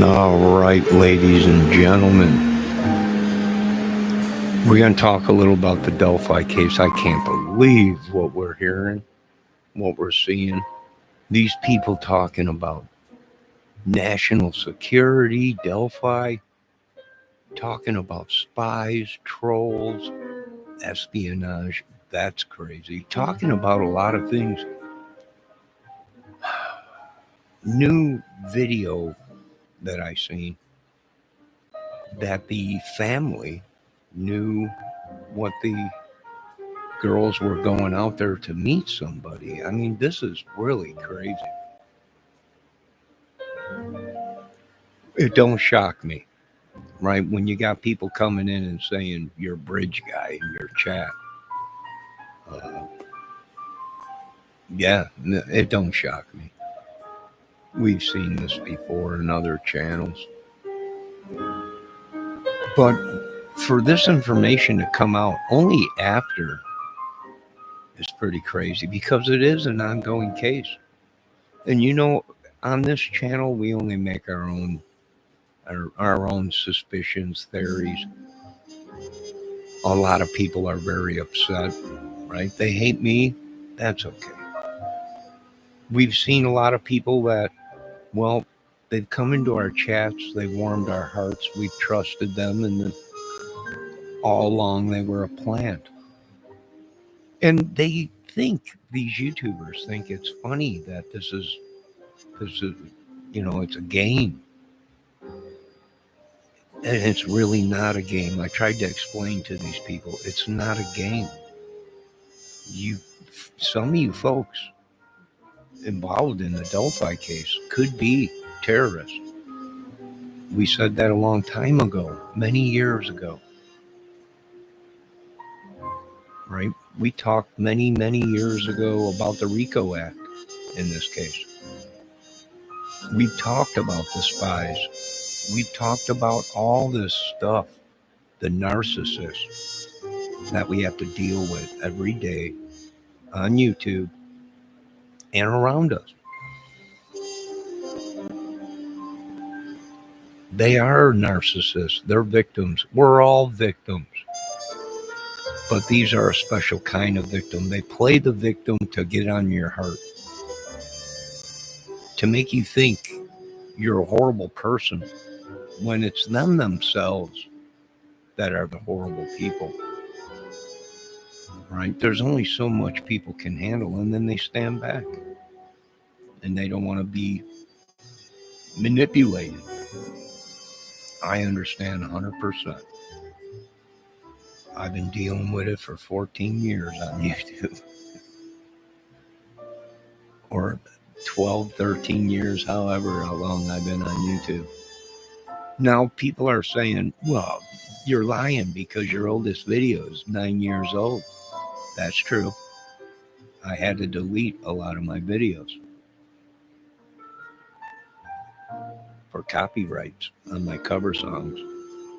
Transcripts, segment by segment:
All right, ladies and gentlemen, we're going to talk a little about the Delphi case. I can't believe what we're hearing, what we're seeing. These people talking about national security, Delphi, talking about spies, trolls, espionage. That's crazy. Talking about a lot of things. New video that I seen that the family knew what the girls were going out there to meet somebody. I mean, this is really crazy. It don't shock me, right? When you got people coming in and saying you're a bridge guy in your chat. Uh, yeah, it don't shock me. We've seen this before in other channels. But for this information to come out only after is pretty crazy because it is an ongoing case. And on this channel, we only make our own suspicions, theories. A lot of people are very upset, right? They hate me. That's okay. We've seen a lot of people that, well, they've come into our chats, they've warmed our hearts, we've trusted them, and then all along they were a plant. And these YouTubers think it's funny that this is, it's a game. And it's really not a game. I tried to explain to these people, it's not a game. Some of you folks involved in the Delphi case could be terrorists. We said that a long time ago, many years ago, right? We talked many, many years ago about the RICO Act in this case. We've talked about the spies. We've talked about all this stuff, the narcissists that we have to deal with every day on YouTube and around us. They are narcissists. They're victims. We're all victims. But these are a special kind of victim. They play the victim to get on your heart, to make you think you're a horrible person when it's them themselves that are the horrible people. Right? There's only so much people can handle, and then they stand back and they don't want to be manipulated. I understand 100%. I've been dealing with it for 14 years on YouTube. Or 12, 13 years, however how long I've been on YouTube. Now people are saying, well, you're lying because your oldest video is 9 years old. That's true. I had to delete a lot of my videos for copyrights on my cover songs.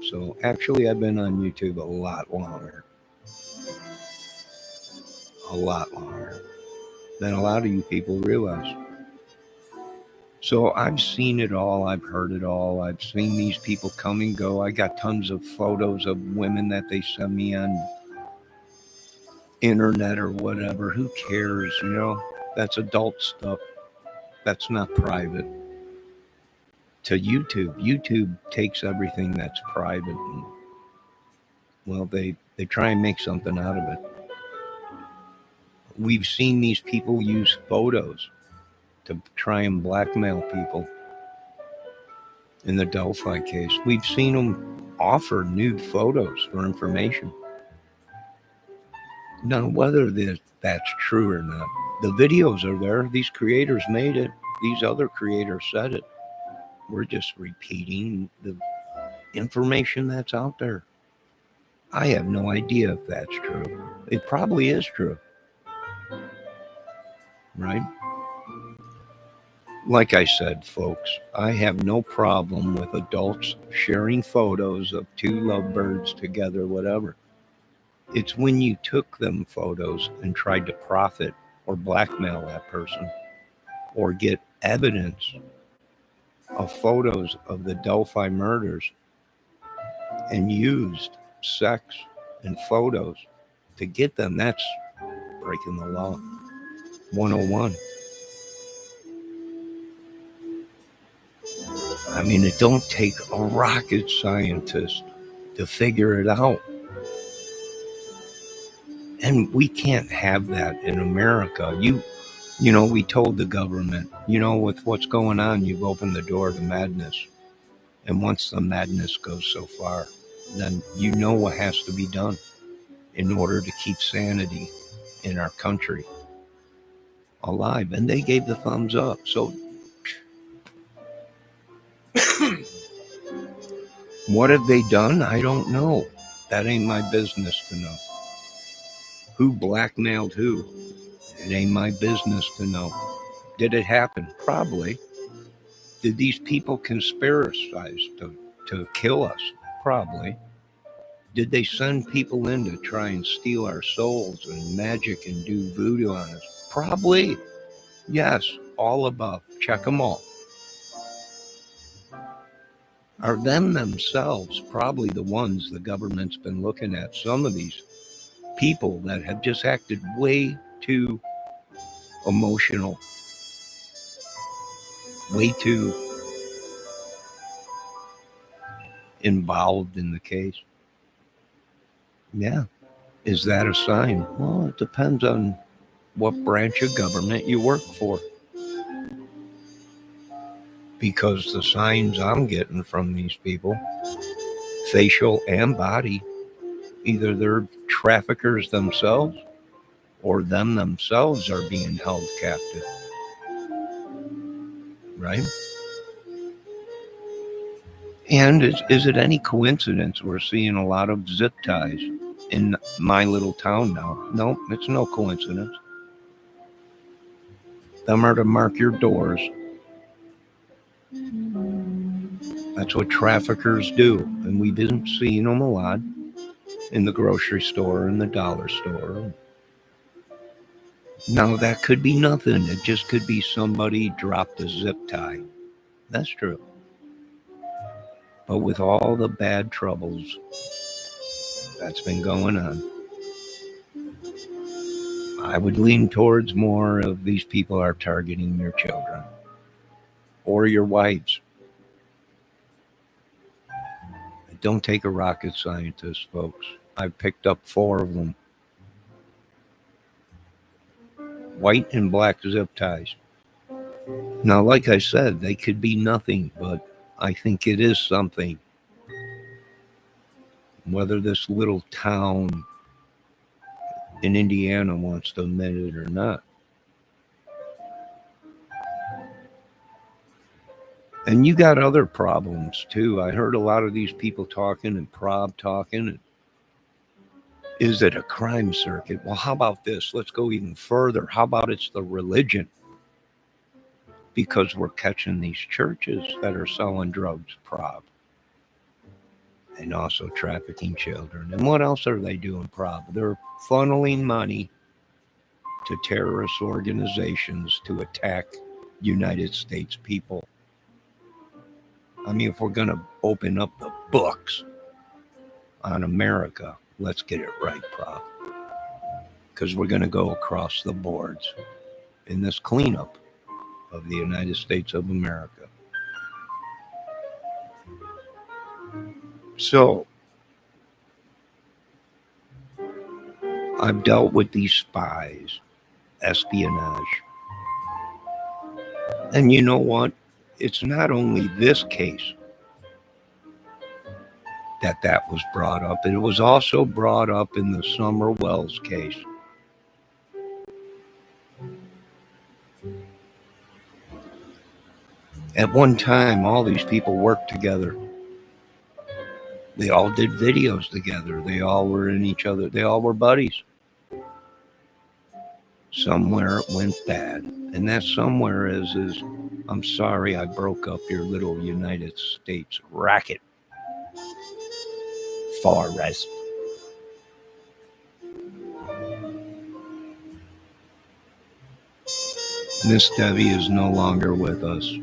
So actually I've been on YouTube a lot longer than a lot of you people realize. So I've seen it all. I've heard it all. I've seen these people come and go. I got tons of photos of women that they send me on internet or whatever. Who cares? That's adult stuff. That's not private. To YouTube takes everything that's private and, well, they try and make something out of it. We've seen these people use photos to try and blackmail people. In the Delphi case, we've seen them offer nude photos for information. Now, whether that's true or not, the videos are there. These creators made it. These other creators said it. We're just repeating the information that's out there. I have no idea if that's true. It probably is true. Right? Like I said, folks, I have no problem with adults sharing photos of two lovebirds together, whatever. It's when you took them photos and tried to profit or blackmail that person or get evidence of photos of the Delphi murders and used sex and photos to get them. That's breaking the law. 101. I mean, it don't take a rocket scientist to figure it out. And we can't have that in America. You know, we told the government, you know, with what's going on, you've opened the door to madness. And once the madness goes so far, then you know what has to be done in order to keep sanity in our country alive. And they gave the thumbs up. So what have they done? I don't know. That ain't my business to know. Who blackmailed who? It ain't my business to know. Did it happen? Probably. Did these people conspiracize to kill us? Probably. Did they send people in to try and steal our souls and magic and do voodoo on us? Probably. Yes, all above. Check them all. Are them themselves probably the ones the government's been looking at? Some of these people that have just acted way too emotional, way too involved in the case. Yeah. Is that a sign? Well, it depends on what branch of government you work for. Because the signs I'm getting from these people, facial and body, either they're traffickers themselves or them themselves are being held captive. Right? And is it any coincidence we're seeing a lot of zip ties in my little town now? No, it's no coincidence. Them are to mark your doors. That's what traffickers do. And we've been seeing them a lot in the grocery store and the dollar store. Now, that could be nothing. It just could be somebody dropped a zip tie. That's true. But with all the bad troubles that's been going on, I would lean towards more of these people are targeting your children or your wives. Don't take a rocket scientist, folks. I've picked up 4 of them. White and black zip ties. Now, like I said, they could be nothing, but I think it is something. Whether this little town in Indiana wants to admit it or not. And you got other problems too. I heard a lot of these people talking and Prob talking. Is it a crime circuit? Well, how about this? Let's go even further. How about it's the religion? Because we're catching these churches that are selling drugs, Prob. And also trafficking children. And what else are they doing, Prob? They're funneling money to terrorist organizations to attack United States people. I mean, if we're going to open up the books on America, let's get it right, Prob. Because we're going to go across the boards in this cleanup of the United States of America. So, I've dealt with these spies, espionage. And you know what? It's not only this case that was brought up. It was also brought up in the Summer Wells case. At one time, all these people worked together. They all did videos together. They all were in each other. They all were buddies. Somewhere it went bad. And that somewhere is I'm sorry I broke up your little United States racket, Forrest. Miss Debbie is no longer with us.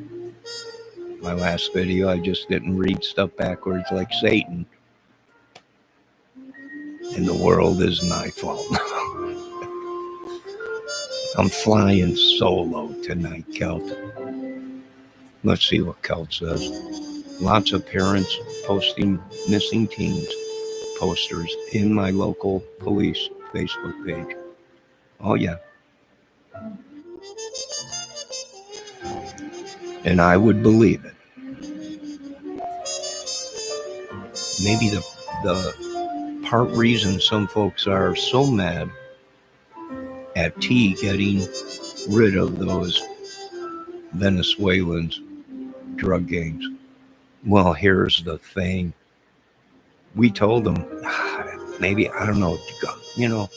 My last video, I just didn't read stuff backwards like Satan. And the world is my fault. I'm flying solo tonight, Celt. Let's see what Celt says. Lots of parents posting missing teens posters in my local police Facebook page. Oh, yeah. And I would believe it. Maybe the part reason some folks are so mad at T getting rid of those Venezuelans drug gangs. Well, here's the thing. We told them, maybe, I don't know,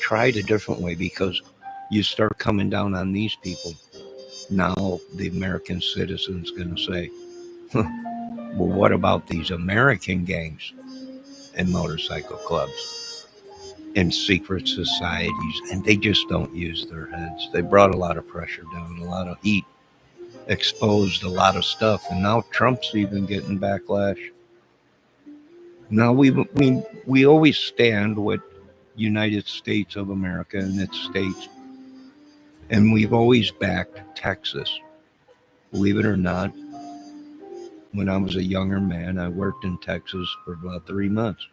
try it a different way, because you start coming down on these people. Now the American citizen's going to say, well, what about these American gangs and motorcycle clubs and secret societies? And they just don't use their heads. They brought a lot of pressure down, a lot of heat, exposed a lot of stuff. And now Trump's even getting backlash. Now we always stand with United States of America and its states. And we've always backed Texas. Believe it or not, when I was a younger man, I worked in Texas for about 3 months.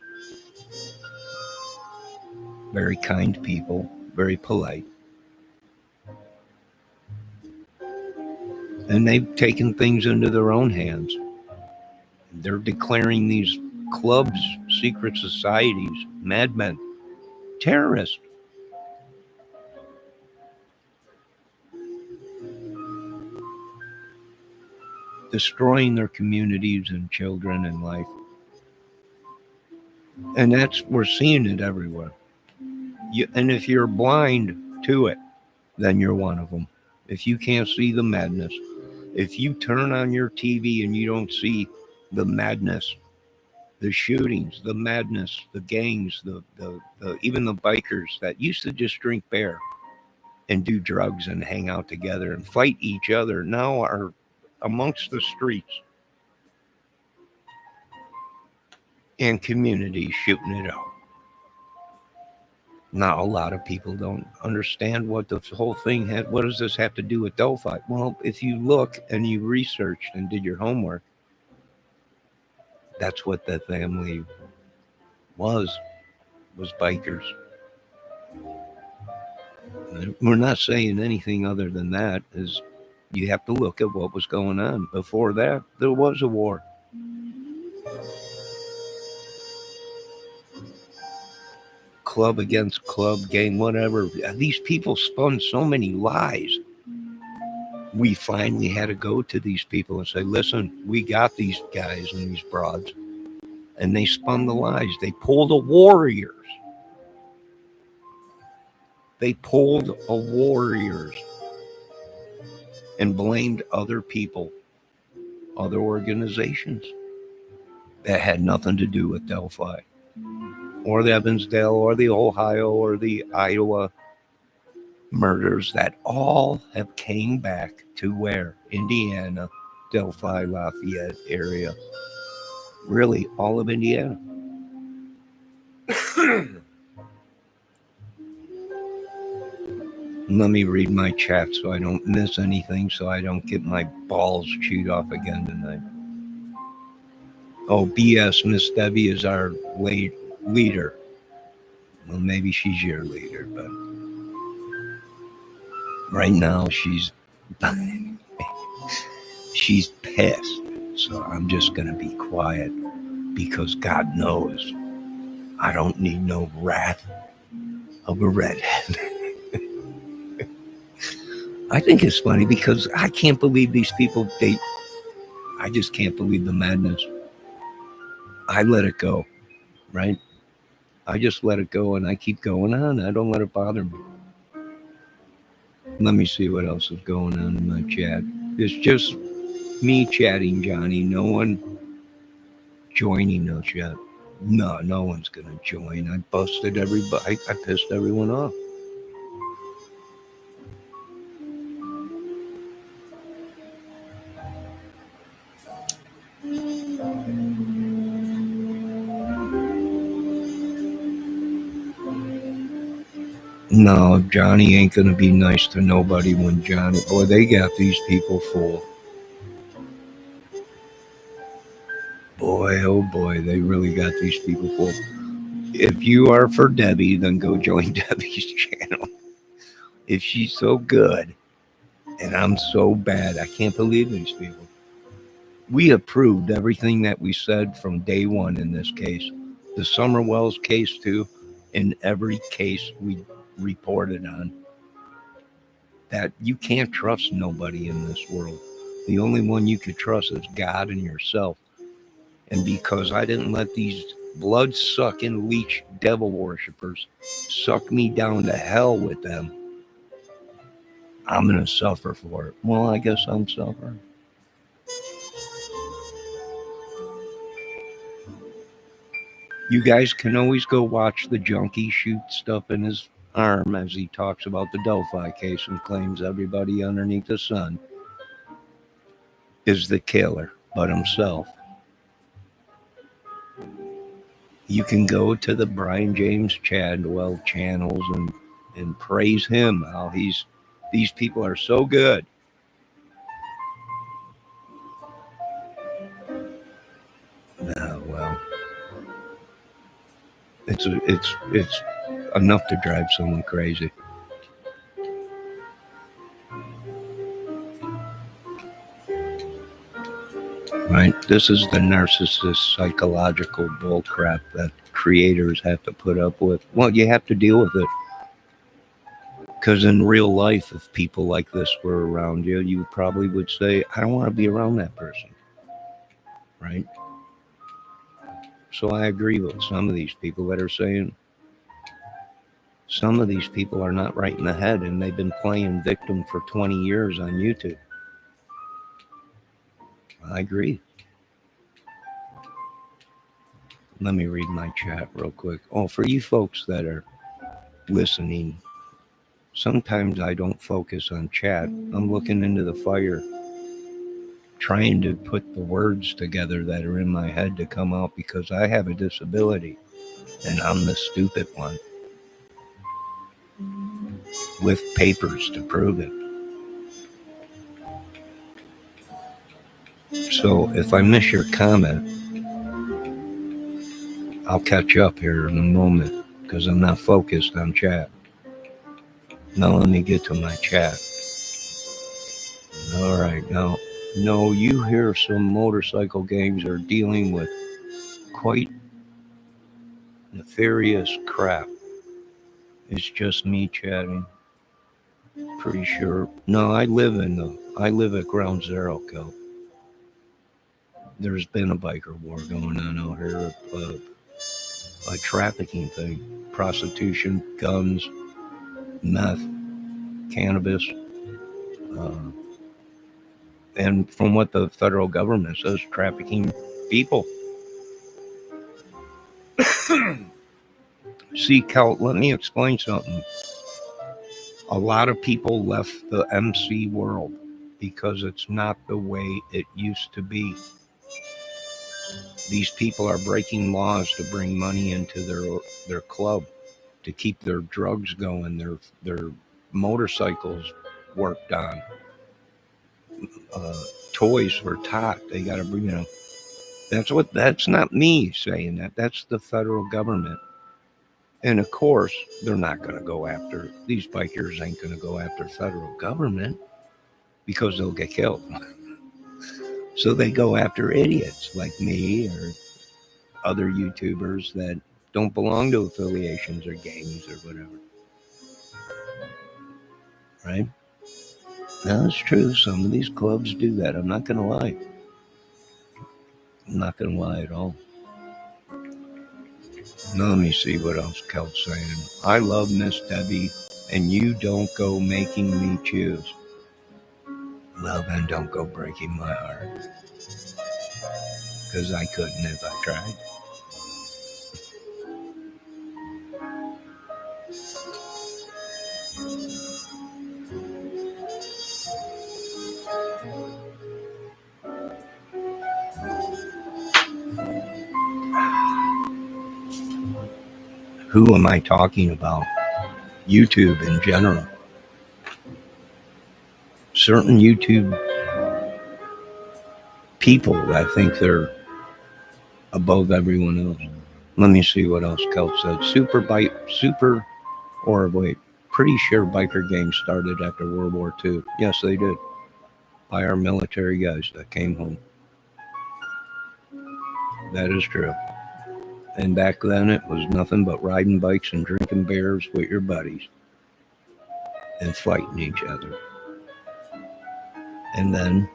Very kind people, very polite. And they've taken things into their own hands. They're declaring these clubs, secret societies, madmen, terrorists. Destroying their communities and children and life. And we're seeing it everywhere. And if you're blind to it, then you're one of them. If you can't see the madness, if you turn on your TV and you don't see the madness, the shootings, the madness, the gangs, the even the bikers that used to just drink beer and do drugs and hang out together and fight each other, now are amongst the streets and communities shooting it out. Now, a lot of people don't understand what the whole thing had. What does this have to do with Delphi? Well, if you look and you researched and did your homework, that's what that family was bikers. We're not saying anything other than that. Is you have to look at what was going on. Before that, there was a war. Club against club, gang, whatever. These people spun so many lies. We finally had to go to these people and say, listen, we got these guys and these broads. And they spun the lies. They pulled a warriors. They pulled a warriors and blamed other people, other organizations that had nothing to do with Delphi or the Evansdale or the Ohio or the Iowa murders that all have came back to where? Indiana, Delphi, Lafayette area. Really, all of Indiana. Let me read my chat so I don't miss anything, so I don't get my balls chewed off again tonight. Oh, BS, Miss Debbie is our leader. Well, maybe she's your leader, but right now she's pissed. So I'm just going to be quiet because God knows I don't need no wrath of a redhead. I think it's funny because I can't believe these people, I just can't believe the madness. I let it go, right? I just let it go and I keep going on. I don't let it bother me. Let me see what else is going on in my chat. It's just me chatting, Johnny. No one joining us yet. No one's going to join. I busted everybody. I pissed everyone off. No, Johnny ain't gonna be nice to nobody when Johnny. Boy, they got these people full. Boy, oh boy, they really got these people full. If you are for Debbie, then go join Debbie's channel. If she's so good and I'm so bad, I can't believe these people. We approved everything that we said from day one in this case. The Summer Wells case, too, in every case we reported on. That you can't trust nobody in this world. The only one you could trust is God and yourself. And because I didn't let these blood sucking leech devil worshippers suck me down to hell with them, I'm going to suffer for it. Well, I guess I'm suffering. You guys can always go watch the junkie shoot stuff in his arm as he talks about the Delphi case and claims everybody underneath the sun is the killer but himself. You can go to the Brian James Chadwell channels and praise him, how these people are so good. Well, it's enough to drive someone crazy. Right? This is the narcissist psychological bullcrap that creators have to put up with. Well, you have to deal with it. Because in real life, if people like this were around you, you probably would say, I don't want to be around that person. Right? So I agree with some of these people that are saying some of these people are not right in the head and they've been playing victim for 20 years on YouTube. I agree. Let me read my chat real quick. Oh, for you folks that are listening, sometimes I don't focus on chat. I'm looking into the fire, trying to put the words together that are in my head to come out because I have a disability and I'm the stupid one with papers to prove it. So if I miss your comment, I'll catch up here in a moment because I'm not focused on chat. Now let me get to my chat. All right, now, no, you hear some motorcycle gangs are dealing with quite nefarious crap. It's just me chatting. Pretty sure. No, I live at Ground Zero, Kel. There's been a biker war going on out here, a trafficking thing, prostitution, guns, meth, cannabis, and from what the federal government says, trafficking people. See, Kel, let me explain something. A lot of people left the MC world because it's not the way it used to be. These people are breaking laws to bring money into their club, to keep their drugs going, their motorcycles worked on, toys for tot. They got to bring, that's not me saying that. That's the federal government. And of course, they're not going to go after, these bikers ain't going to go after federal government because they'll get killed. So they go after idiots like me or other YouTubers that don't belong to affiliations or gangs or whatever. Right? Now, it's true. Some of these clubs do that. I'm not going to lie. I'm not going to lie at all. Now, let me see what else Kel's saying. I love Miss Debbie, and you don't go making me choose. Well, then don't go breaking my heart. Because I couldn't if I tried. Who am I talking about? YouTube in general. Certain YouTube people, I think they're above everyone else. Let me see what else Kel said. Pretty sure biker gangs started after World War II. Yes, they did. By our military guys that came home. That is true. And back then it was nothing but riding bikes and drinking beers with your buddies and fighting each other. And then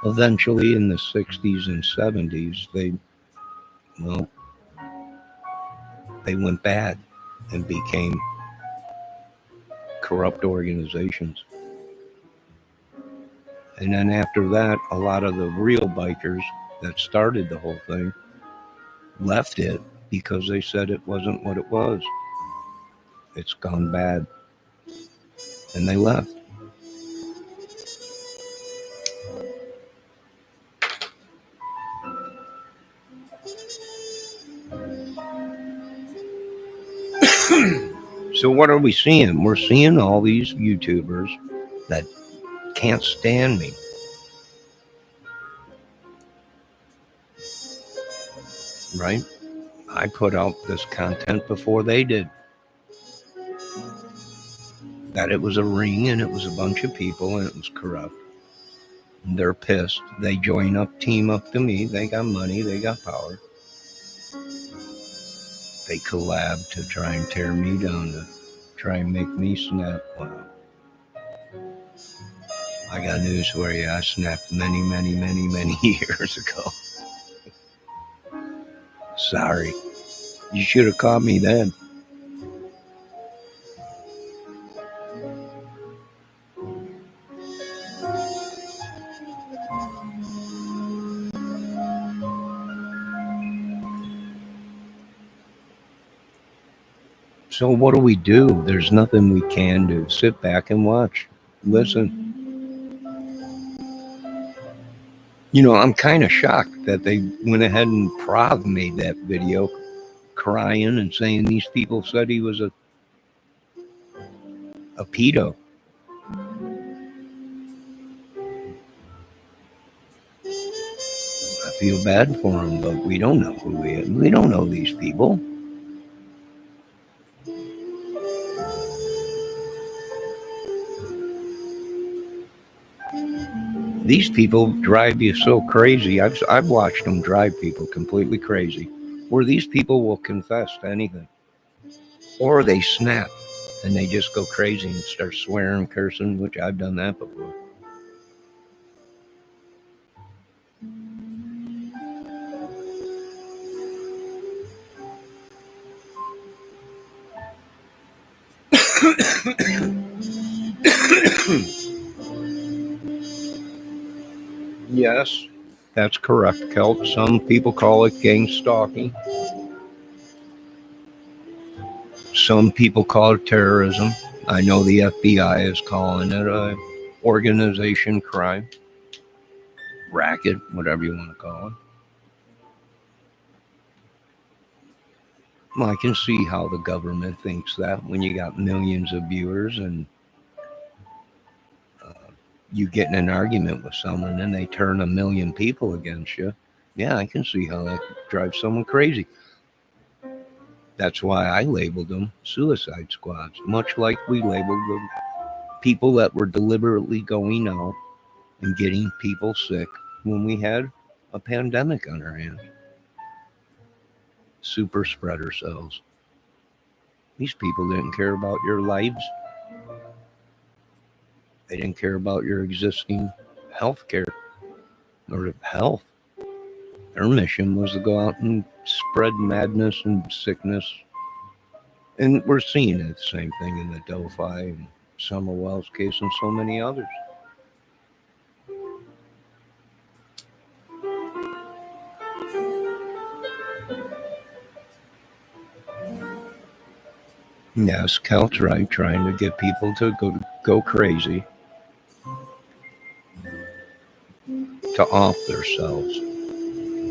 eventually in the 60s and 70s, they went bad and became corrupt organizations. And then after that, a lot of the real bikers that started the whole thing left it because they said it wasn't what it was. It's gone bad. And they left. So what are we seeing? We're seeing all these YouTubers that can't stand me. Right? I put out this content before they did. That it was a ring and it was a bunch of people and it was corrupt. And they're pissed. They team up to me. They got money. They got power. They collab to try and tear me down, to try and make me snap. Wow. I got news for you. I snapped many years ago. Sorry. You should have caught me then. So what do? There's nothing we can do. Sit back and watch. Listen. You know, I'm kind of shocked that they went ahead and Prague made that video crying and saying these people said he was a pedo. I feel bad for him, but we don't know who he is. We don't know these people. These people drive you so crazy. I've watched them drive people completely crazy, where these people will confess to anything. Or they snap and they just go crazy and start swearing, cursing, which I've done that before. Yes, that's correct, Kelt. Some people call it gang stalking. Some people call it terrorism. I know the FBI is calling it a organization crime, racket, whatever you want to call it. Well, I can see how the government thinks that when you got millions of viewers and you get in an argument with someone and they turn 1 million people against you. Yeah, I can see how that drives someone crazy. That's why I labeled them suicide squads, much like we labeled the people that were deliberately going out and getting people sick when we had a pandemic on our hands. Super spreader cells. These people didn't care about your lives. They didn't care about your existing health care or health. Their mission was to go out and spread madness and sickness. And we're seeing the same thing in the Delphi and Summerwell's case and so many others. Yes, Kelt's right, trying to get people to go crazy, to off themselves.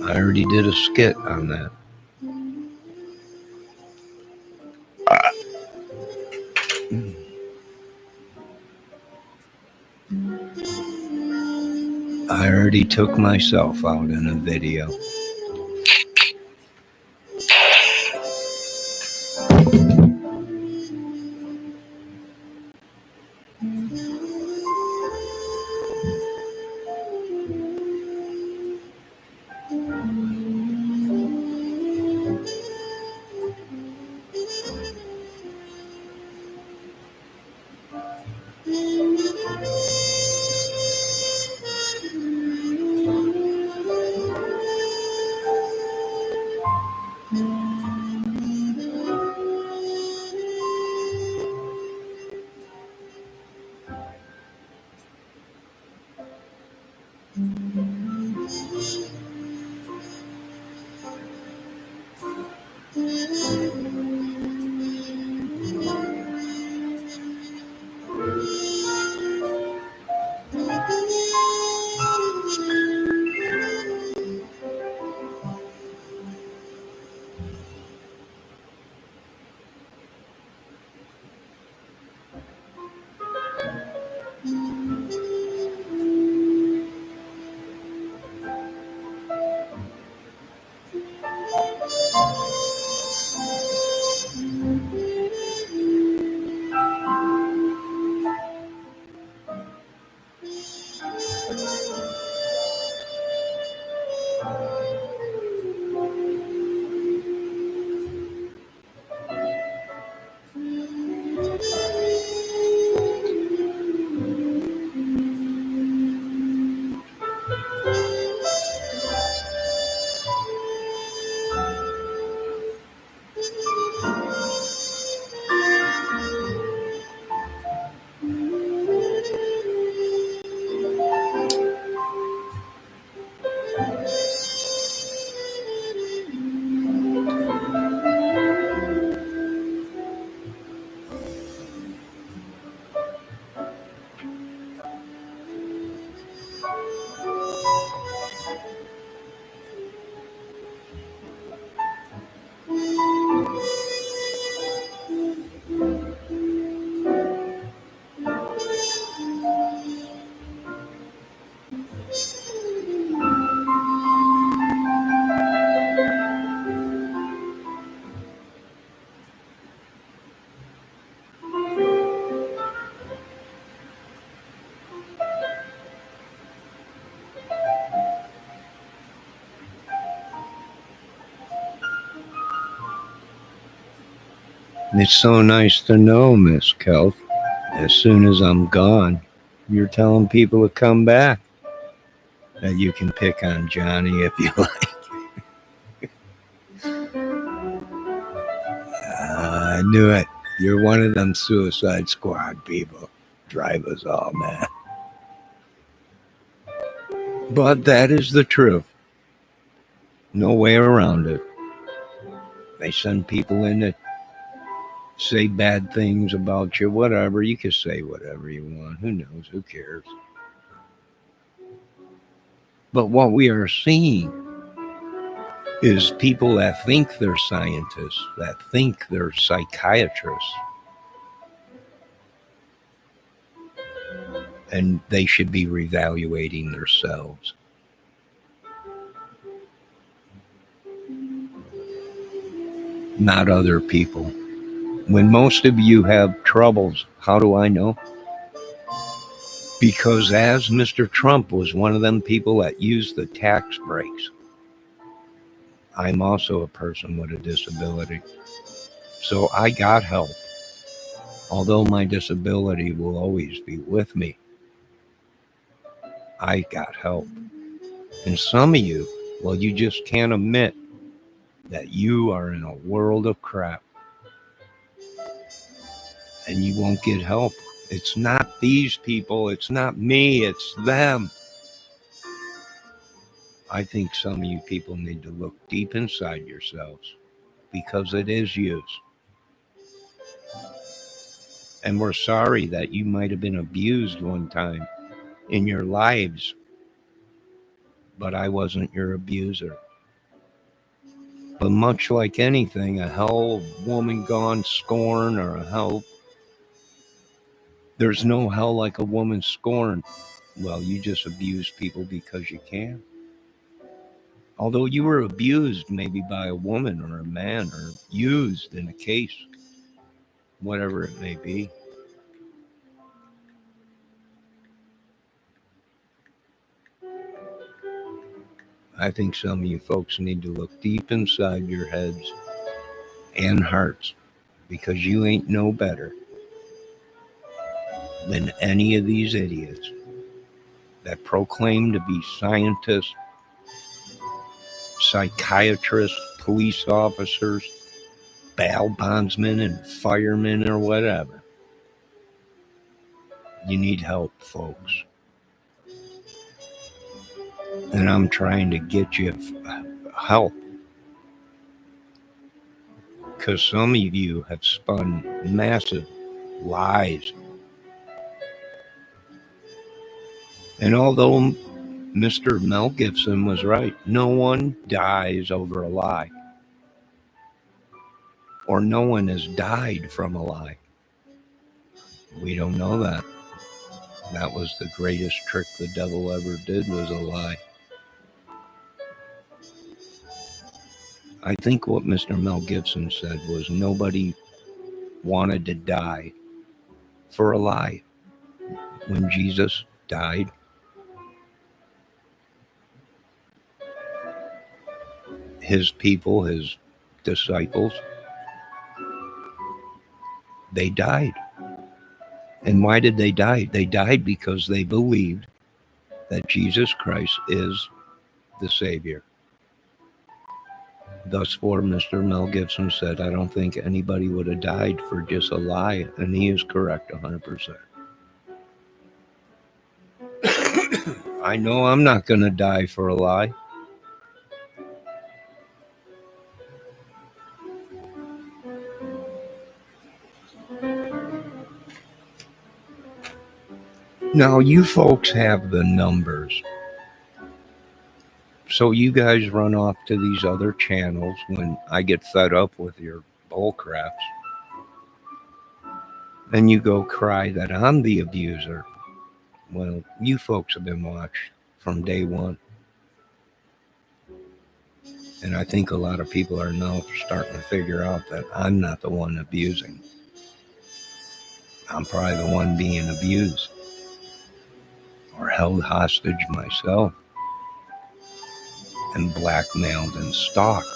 I already did a skit on that. I already took myself out in a video. It's so nice to know, Miss Kelp. As soon as I'm gone, you're telling people to come back. That you can pick on Johnny if you like. I knew it. You're one of them Suicide Squad people. Drive us all mad. But that is the truth. No way around it. They send people in that say bad things about you, whatever. You can say whatever you want. Who knows? Who cares? But what we are seeing is people that think they're scientists, that think they're psychiatrists, and they should be reevaluating themselves. Not other people. When most of you have troubles, how do I know? Because as Mr. Trump was one of them people that used the tax breaks, I'm also a person with a disability. So I got help. Although my disability will always be with me, I got help. And some of you, well, you just can't admit that you are in a world of crap. And you won't get help. It's not these people. It's not me. It's them. I think some of you people need to look deep inside yourselves because it is you. And we're sorry that you might have been abused one time in your lives, but I wasn't your abuser. But much like anything, a hell woman gone scorn or a hell There's no hell like a woman scorned. Well, you just abuse people because you can. Although you were abused maybe by a woman or a man or used in a case, whatever it may be. I think some of you folks need to look deep inside your heads and hearts, because you ain't no better than any of these idiots that proclaim to be scientists, psychiatrists, police officers, bail bondsmen, and firemen, or whatever. You need help, folks. And I'm trying to get you help, because some of you have spun massive lies. And although Mr. Mel Gibson was right, no one dies over a lie, or no one has died from a lie. We don't know that. That was the greatest trick the devil ever did, was a lie. I think what Mr. Mel Gibson said was nobody wanted to die for a lie. When Jesus died, his people, his disciples, they died. And why did they die? They died because they believed that Jesus Christ is the Savior. Thus far, Mr. Mel Gibson said, I don't think anybody would have died for just a lie. And he is correct 100%. I know I'm not going to die for a lie. Now, you folks have the numbers. So you guys run off to these other channels when I get fed up with your bull craps. And you go cry that I'm the abuser. Well, you folks have been watched from day one. And I think a lot of people are now starting to figure out that I'm not the one abusing. I'm probably the one being abused or held hostage myself and blackmailed and stalked.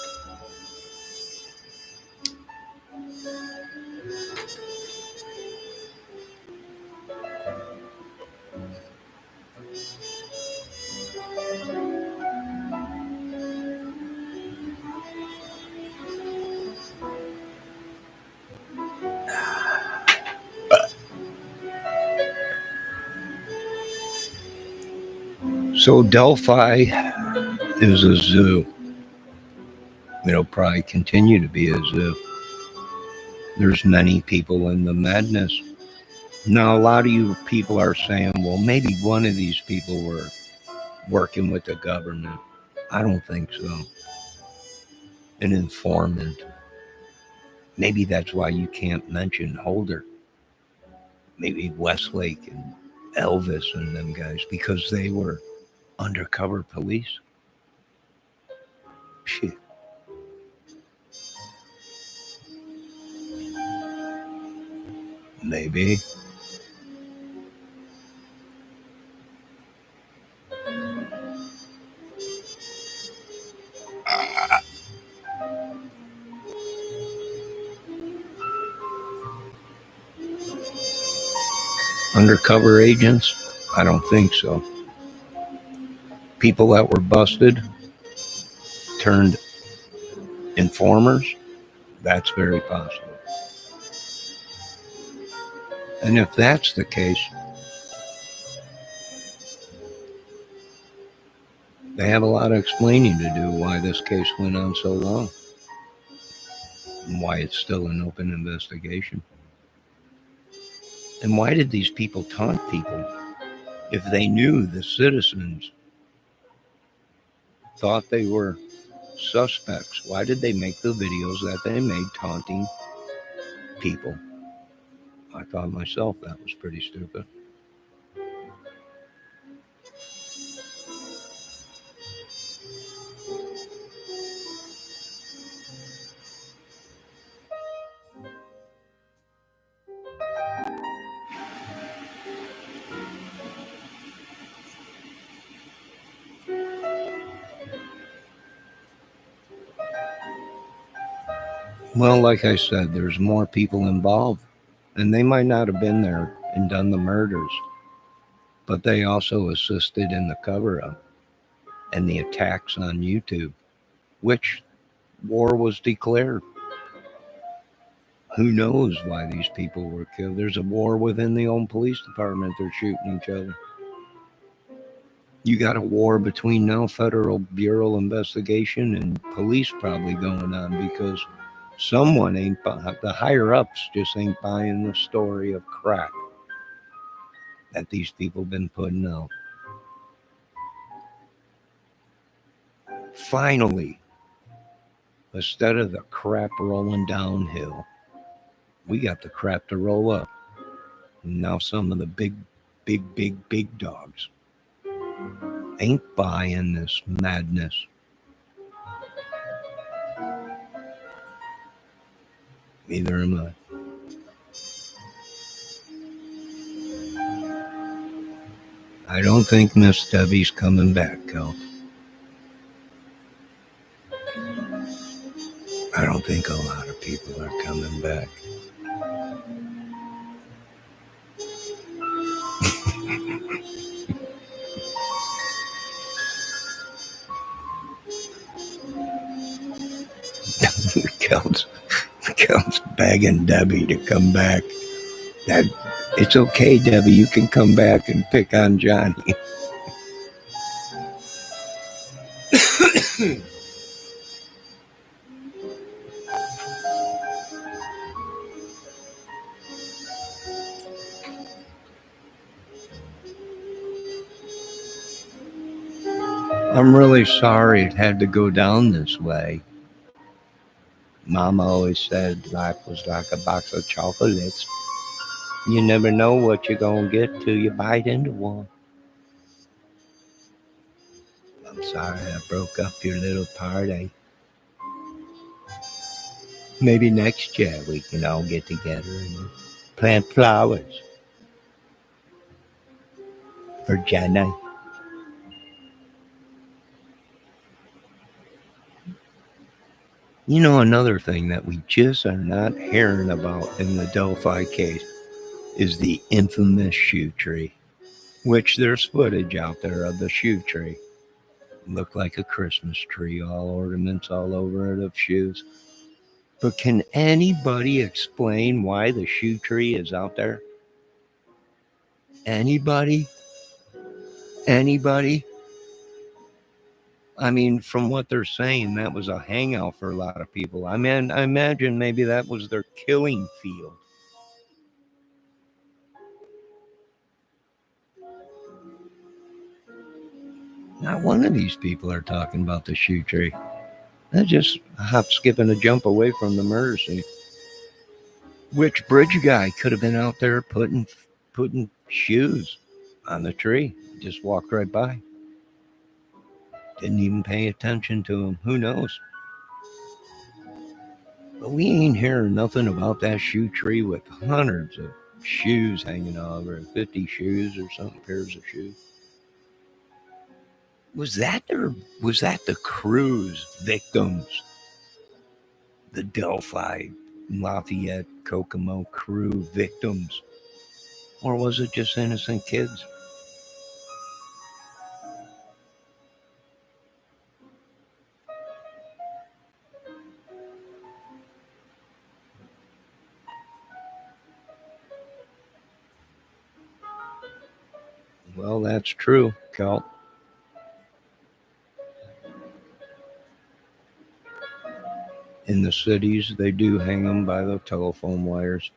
So Delphi is a zoo. It'll probably continue to be a zoo. There's many people in the madness. Now, a lot of you people are saying, well, maybe one of these people were working with the government. I don't think so. An informant. Maybe that's why you can't mention Holder. Maybe Westlake and Elvis and them guys, because they were undercover police. Shit. Maybe. Undercover agents? I don't think so. People that were busted turned informers? That's very possible. And if that's the case, they have a lot of explaining to do why this case went on so long and why it's still an open investigation. And why did these people taunt people if they knew the citizens thought they were suspects? Why did they make the videos that they made taunting people I thought myself that was pretty stupid. Well, like I said, there's more people involved, and they might not have been there and done the murders, but they also assisted in the cover up and the attacks on YouTube, which war was declared. Who knows why these people were killed? There's a war within the own police department. They're shooting each other. You got a war between now Federal Bureau Investigation and police probably going on because someone ain't the higher ups just ain't buying the story of crap that these people been putting out. Finally, instead of the crap rolling downhill, we got the crap to roll up. And now some of the big dogs ain't buying this madness. Neither am I. I don't think Miss Debbie's coming back, Cal. I don't think a lot of people are coming back. Cal's begging Debbie to come back. That it's okay, Debbie. You can come back and pick on Johnny. I'm really sorry it had to go down this way. Mama always said life was like a box of chocolates. You never know what you're going to get till you bite into one. I'm sorry I broke up your little party. Maybe next year we can all get together and plant flowers for Jenny. You know, another thing that we just are not hearing about in the Delphi case is the infamous shoe tree, which there's footage out there of the shoe tree. Looked like a Christmas tree, all ornaments all over it of shoes. But can anybody explain why the shoe tree is out there? Anybody? Anybody? I mean, from what they're saying, that was a hangout for a lot of people. I mean, I imagine maybe that was their killing field. Not one of these people are talking about the shoe tree. They're just hop, skip, and a jump away from the murder scene. Which bridge guy could have been out there putting shoes on the tree? Just walked right by. Didn't even pay attention to him. Who knows? But we ain't hearing nothing about that shoe tree with hundreds of shoes hanging over it, 50 shoes or something, pairs of shoes. Was that the cruise victims? The Delphi, Lafayette, Kokomo crew victims? Or was it just innocent kids? Well, that's true, Cal. In the cities, they do hang them by the telephone wires.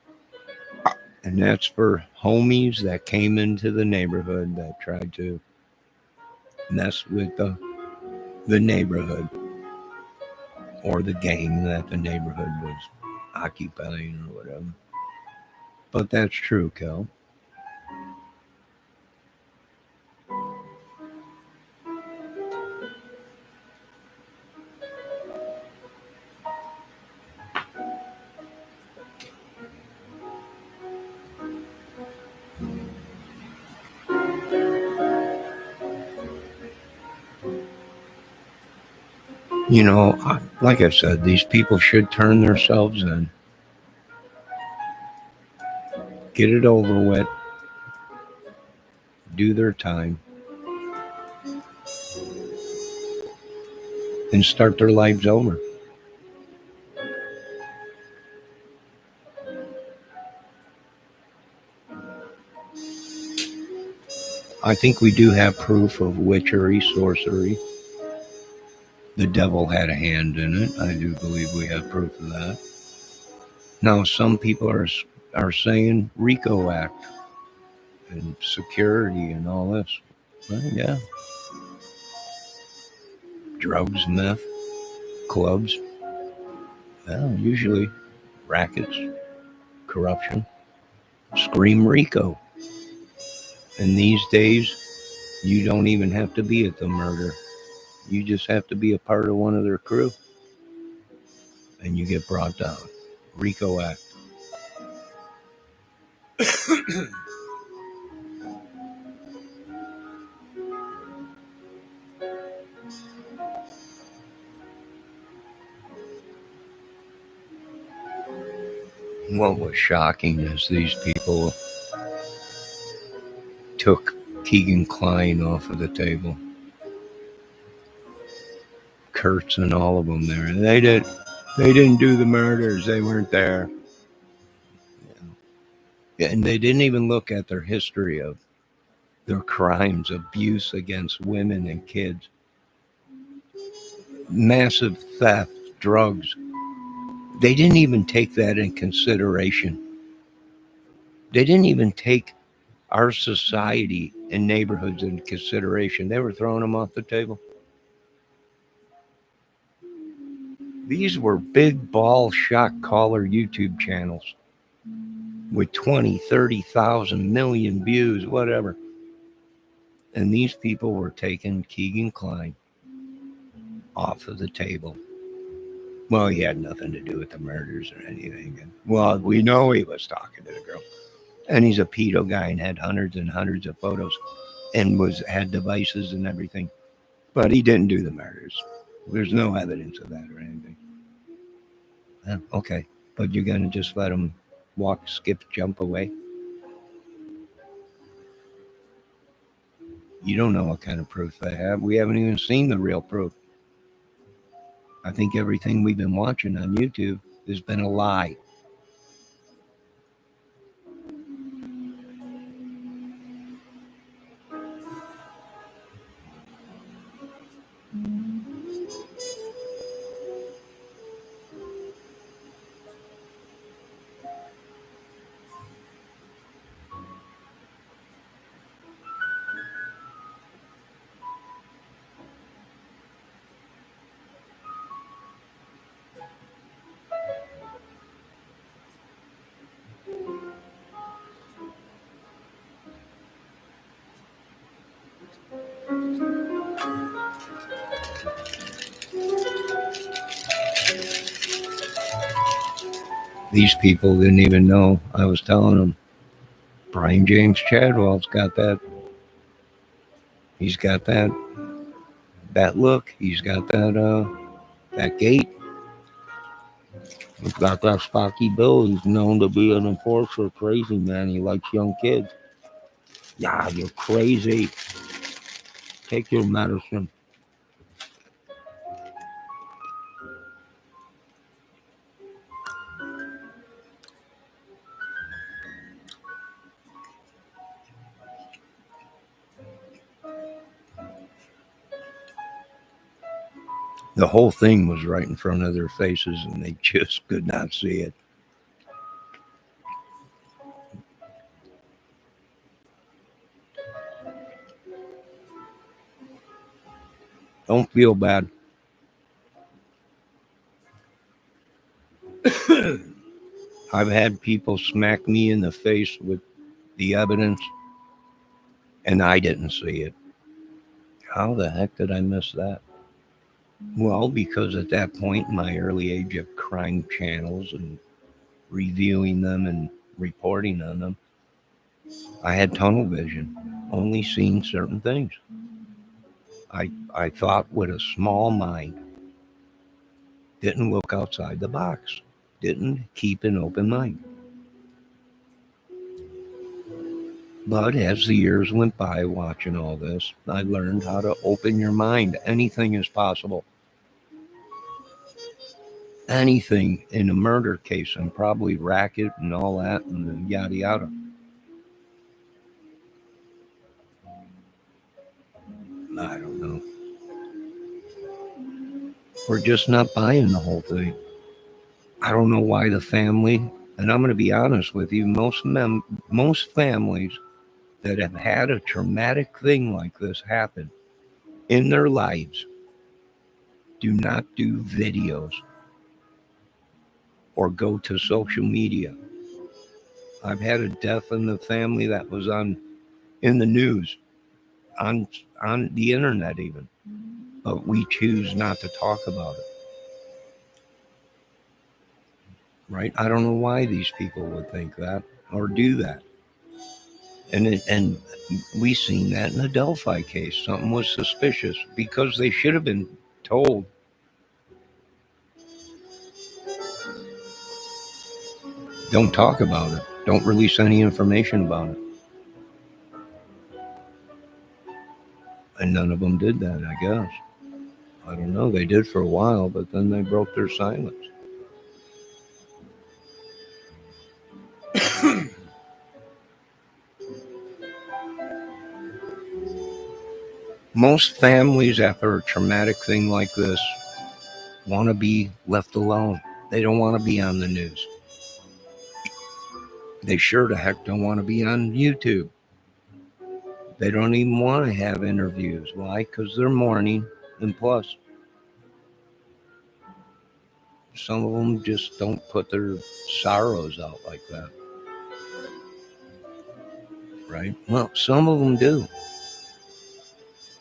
And that's for homies that came into the neighborhood that tried to mess with the neighborhood or the gang that the neighborhood was occupying or whatever. But that's true, Kel. You know, like I said, these people should turn themselves in, get it over with, do their time, and start their lives over. I think we do have proof of witchery, sorcery. The devil had a hand in it. I do believe we have proof of that. Now, some people are saying RICO Act and security and all this. Well, yeah, drugs, meth, clubs. Well, usually rackets, corruption. Scream RICO. And these days, you don't even have to be at the murder. You just have to be a part of one of their crew, and you get brought down. RICO Act. What was shocking is these people took Keegan Klein off of the table. Kurtz and all of them there. They didn't do the murders. They weren't there. Yeah, and they didn't even look at their history of their crimes, abuse against women and kids, massive theft, drugs. They didn't even take that in consideration. They didn't even take our society and neighborhoods in consideration. They were throwing them off the table. These were big ball shot caller YouTube channels with 20, 30,000 million views, whatever. And these people were taking Keegan Klein off of the table. Well, he had nothing to do with the murders or anything. And, well, we know he was talking to the girl. And he's a pedo guy and had hundreds and hundreds of photos and had devices and everything. But he didn't do the murders. There's no evidence of that or anything. Okay. But you're going to just let him walk, skip, jump away? You don't know what kind of proof they have. We haven't even seen the real proof. I think everything we've been watching on YouTube has been a lie. These people didn't even know. I was telling them, Brian James Chadwell's got that. He's got that look. He's got that gait. He's got that stocky build. He's known to be an enforcer, crazy man. He likes young kids. Yeah, you're crazy. Take your medicine. The whole thing was right in front of their faces, and they just could not see it. Don't feel bad. I've had people smack me in the face with the evidence, and I didn't see it. How the heck did I miss that? Well, because at that point in my early age of crime channels and reviewing them and reporting on them, I had tunnel vision, only seeing certain things. I thought with a small mind, didn't look outside the box, didn't keep an open mind. But as the years went by watching all this, I learned how to open your mind. Anything is possible. Anything in a murder case, and probably racket and all that and yada yada. I don't know. We're just not buying the whole thing. I don't know why the family, and I'm going to be honest with you, most families that have had a traumatic thing like this happen in their lives do not do videos or go to social media. I've had a death in the family that was on in the news, on on the internet even, but we choose not to talk about it. Right? I don't know why these people would think that or do that. And we seen that in the Delphi case. Something was suspicious because they should have been told, don't talk about it. Don't release any information about it. And none of them did that, I guess. I don't know. They did for a while, but then they broke their silence. Most families, after a traumatic thing like this, want to be left alone. They don't want to be on the news. They sure the heck don't want to be on YouTube. They don't even want to have interviews. Why? Because they're mourning. And plus, some of them just don't put their sorrows out like that. Right? Well, some of them do.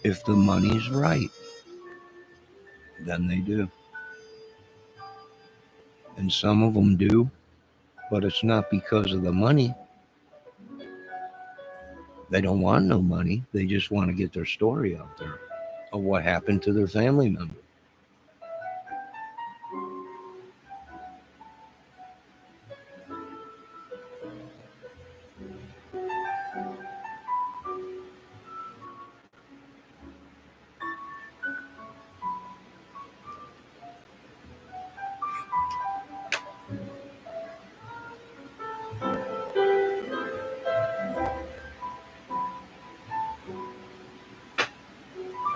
If the money's right, then they do. And some of them do, but it's not because of the money. They don't want no money. They just want to get their story out there of what happened to their family member.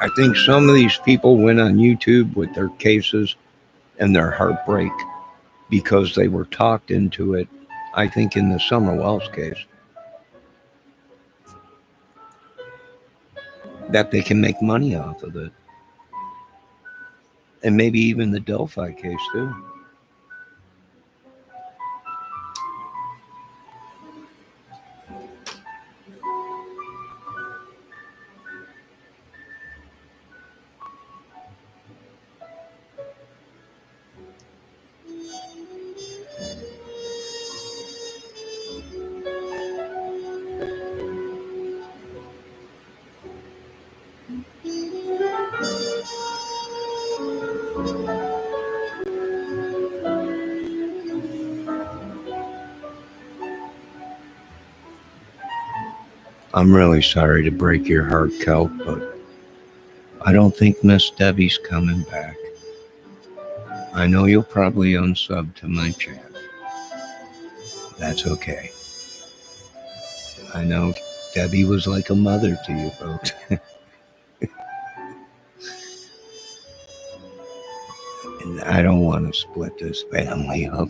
I think some of these people went on YouTube with their cases and their heartbreak because they were talked into it. I think in the Summer Wells case, that they can make money off of it. And maybe even the Delphi case too. I'm really sorry to break your heart, Kel, but I don't think Miss Debbie's coming back. I know you'll probably unsub to my channel. That's okay. I know Debbie was like a mother to you folks. And I don't want to split this family up.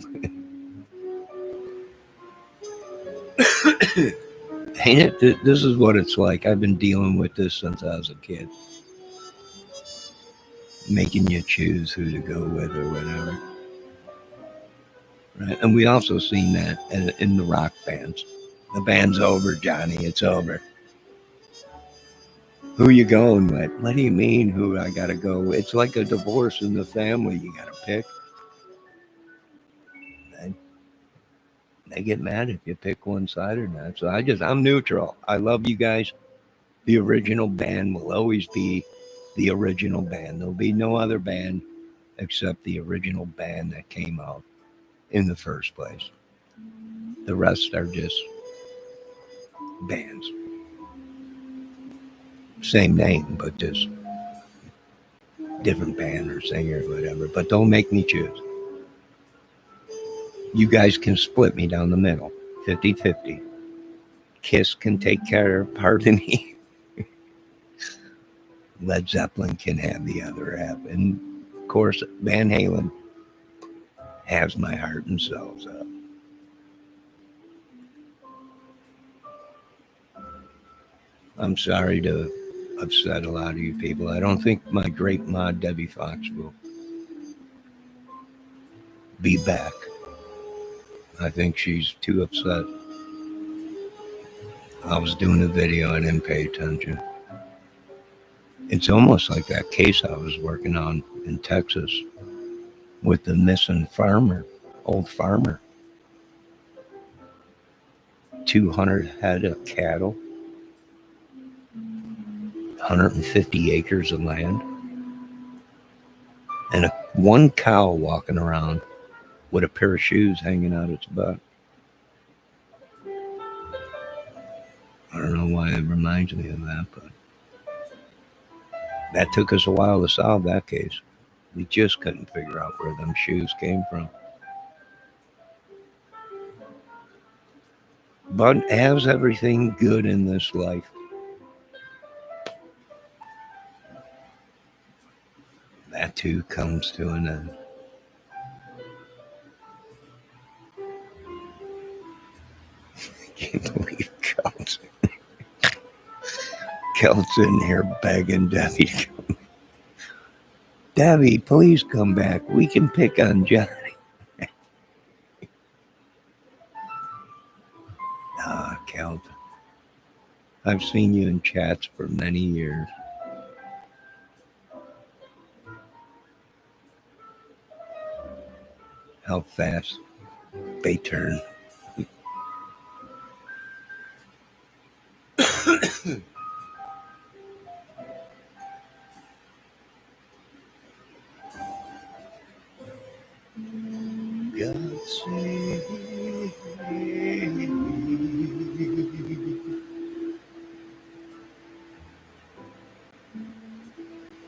Ain't it? This is what it's like. I've been dealing with this since I was a kid. Making you choose who to go with or whatever. right? And we also seen that in the rock bands. The band's over, Johnny. It's over. Who you going with? What do you mean? Who I gotta go? It's like a divorce in the family. You gotta pick. And they get mad if you pick one side or not. So I'm neutral. I love you guys. The original band will always be the original band. There'll be no other band except the original band that came out in the first place. The rest are just bands. Same name, but just different band or singer or whatever. But don't make me choose. You guys can split me down the middle, 50-50. Kiss can take care of part of me. Led Zeppelin can have the other half. And of course, Van Halen has my heart and soul. So. I'm sorry to upset a lot of you people. I don't think my great mod Debbie Fox will be back. I think she's too upset. I was doing a video, I didn't pay attention. It's almost like that case I was working on in Texas with the missing farmer, old farmer. 200 head of cattle, 150 acres of land, and one cow walking around with a pair of shoes hanging out its butt. I don't know why it reminds me of that, but that took us a while to solve that case. We just couldn't figure out where them shoes came from. But as everything good in this life, that too comes to an end. I can't believe Kelt's in here begging Debbie to come. Debbie, please come back. We can pick on Johnny. Kelt. I've seen you in chats for many years. How fast they turn. God save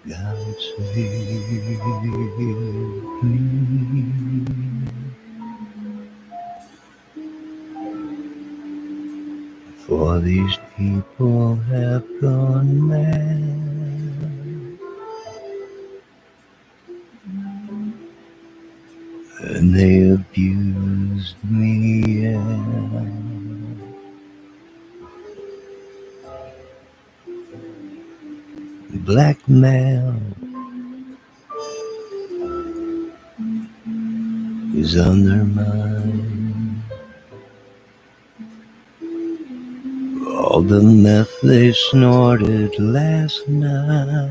God save me. For these people have gone mad, and they abused me. Yeah. Blackmail is on their mind. All the meth they snorted last night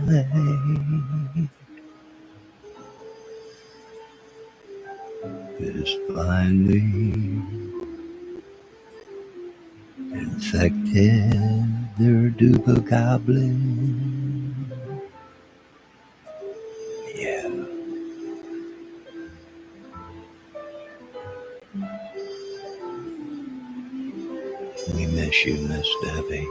is finally infected their duper goblin. Yeah. We miss you, Miss Debbie.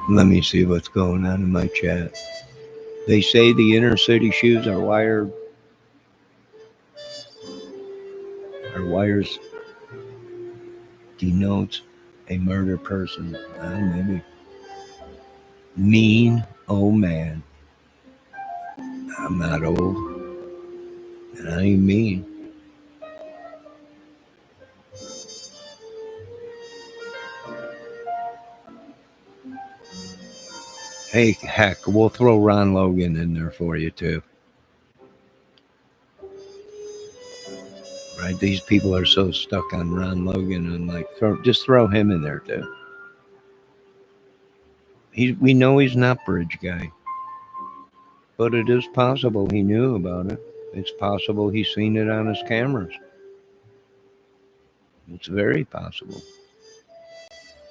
Let me see what's going on in my chat. They say the inner city shoes are wired. Our wires denotes a murder person. Maybe. Mean old man. I'm not old, and I ain't mean. Hey, heck, we'll throw Ron Logan in there for you too. Right? These people are so stuck on Ron Logan, and like, just throw him in there too. We know he's not bridge guy, but it is possible he knew about it. It's possible he's seen it on his cameras. It's very possible.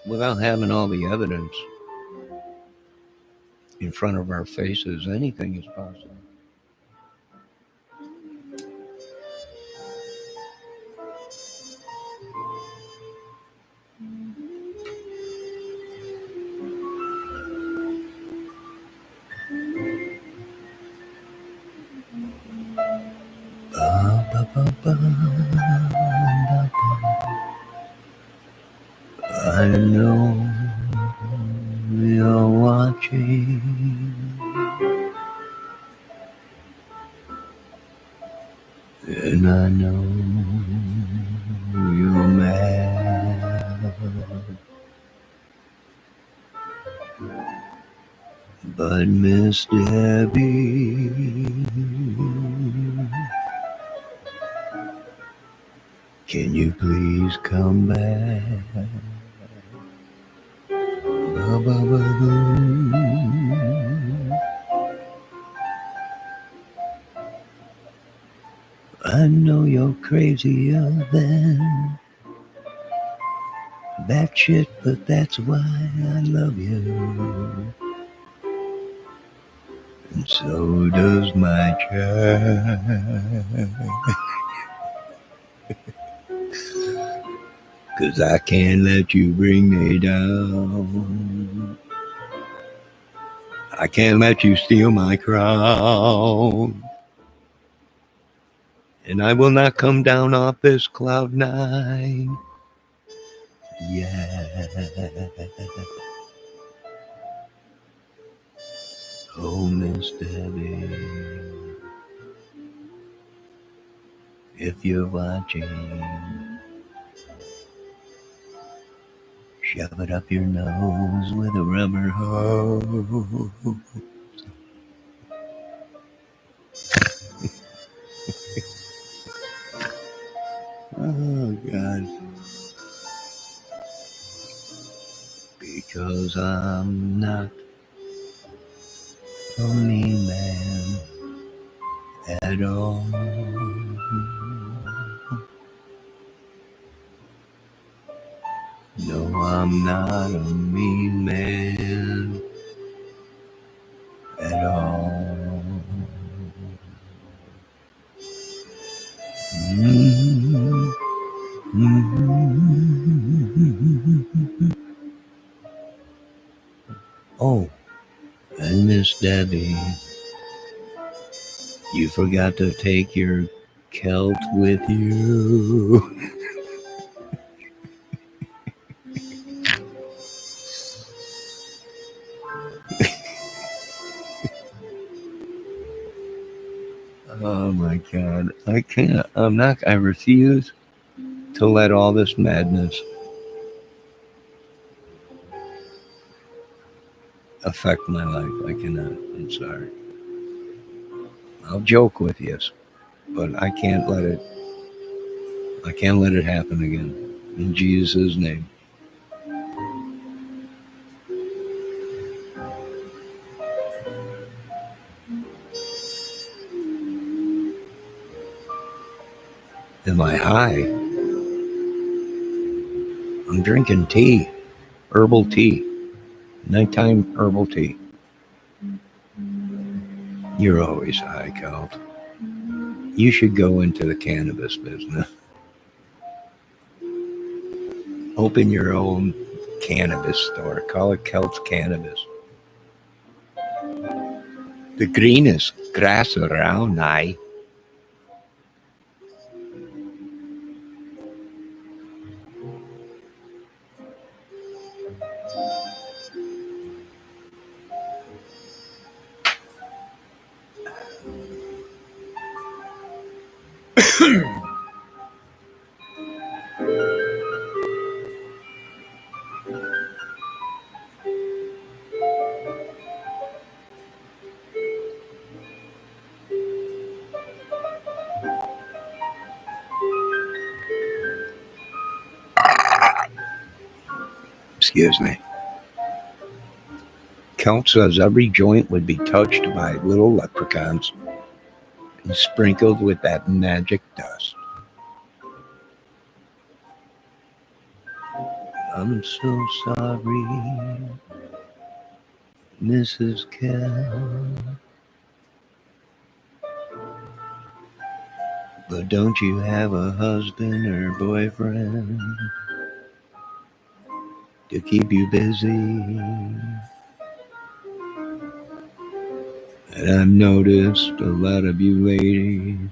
Without having all the evidence in front of our faces, anything is possible. I know you're watching, and I know you're mad, but Miss Debbie, can you please come back? I know you're crazier than that shit, but that's why I love you. And so does my child. 'Cause I can't let you bring me down. I can't let you steal my crown. And I will not come down off this cloud nine. Yeah. Oh, Miss Debbie, if you're watching, shove it up your nose with a rubber hose. Oh, God. Because I'm not a mean man at all. No, I'm not a mean man at all. Mm-hmm. Mm-hmm. Oh, and Miss Debbie, you forgot to take your kilt with you. Oh my God. I can't. I refuse to let all this madness affect my life. I cannot. I'm sorry. I'll joke with you, but I can't let it happen again. In Jesus' name. Am I high? I'm drinking tea. Herbal tea. Nighttime herbal tea. You're always high, Cal. You should go into the cannabis business. Open your own cannabis store. Call it Celt's Cannabis. The greenest grass around, I. Excuse me. Count says every joint would be touched by little leprechauns and sprinkled with that magic dust. I'm so sorry, Mrs. Count. But don't you have a husband or boyfriend to keep you busy? And I've noticed a lot of you ladies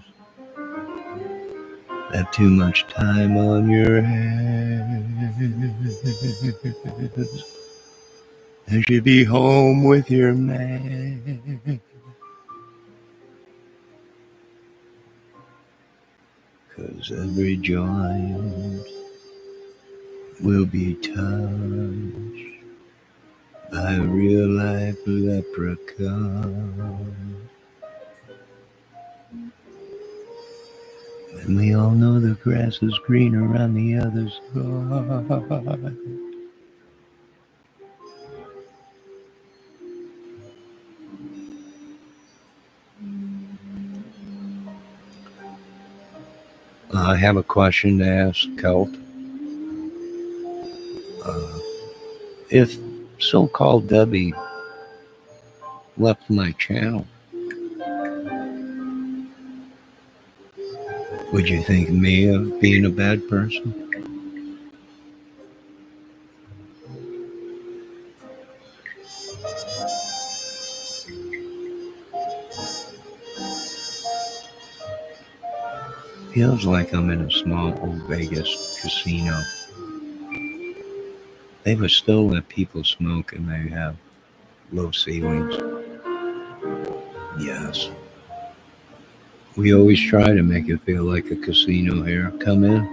have too much time on your hands. And should be home with your man. 'Cause every joint will be touched by a real life leprechaun. And we all know the grass is greener on the other side. I have a question to ask Celt. If so-called Debbie left my channel, would you think me of being a bad person? Feels like I'm in a small old Vegas casino. They would still let people smoke and they have low ceilings. Yes. We always try to make it feel like a casino here. Come in,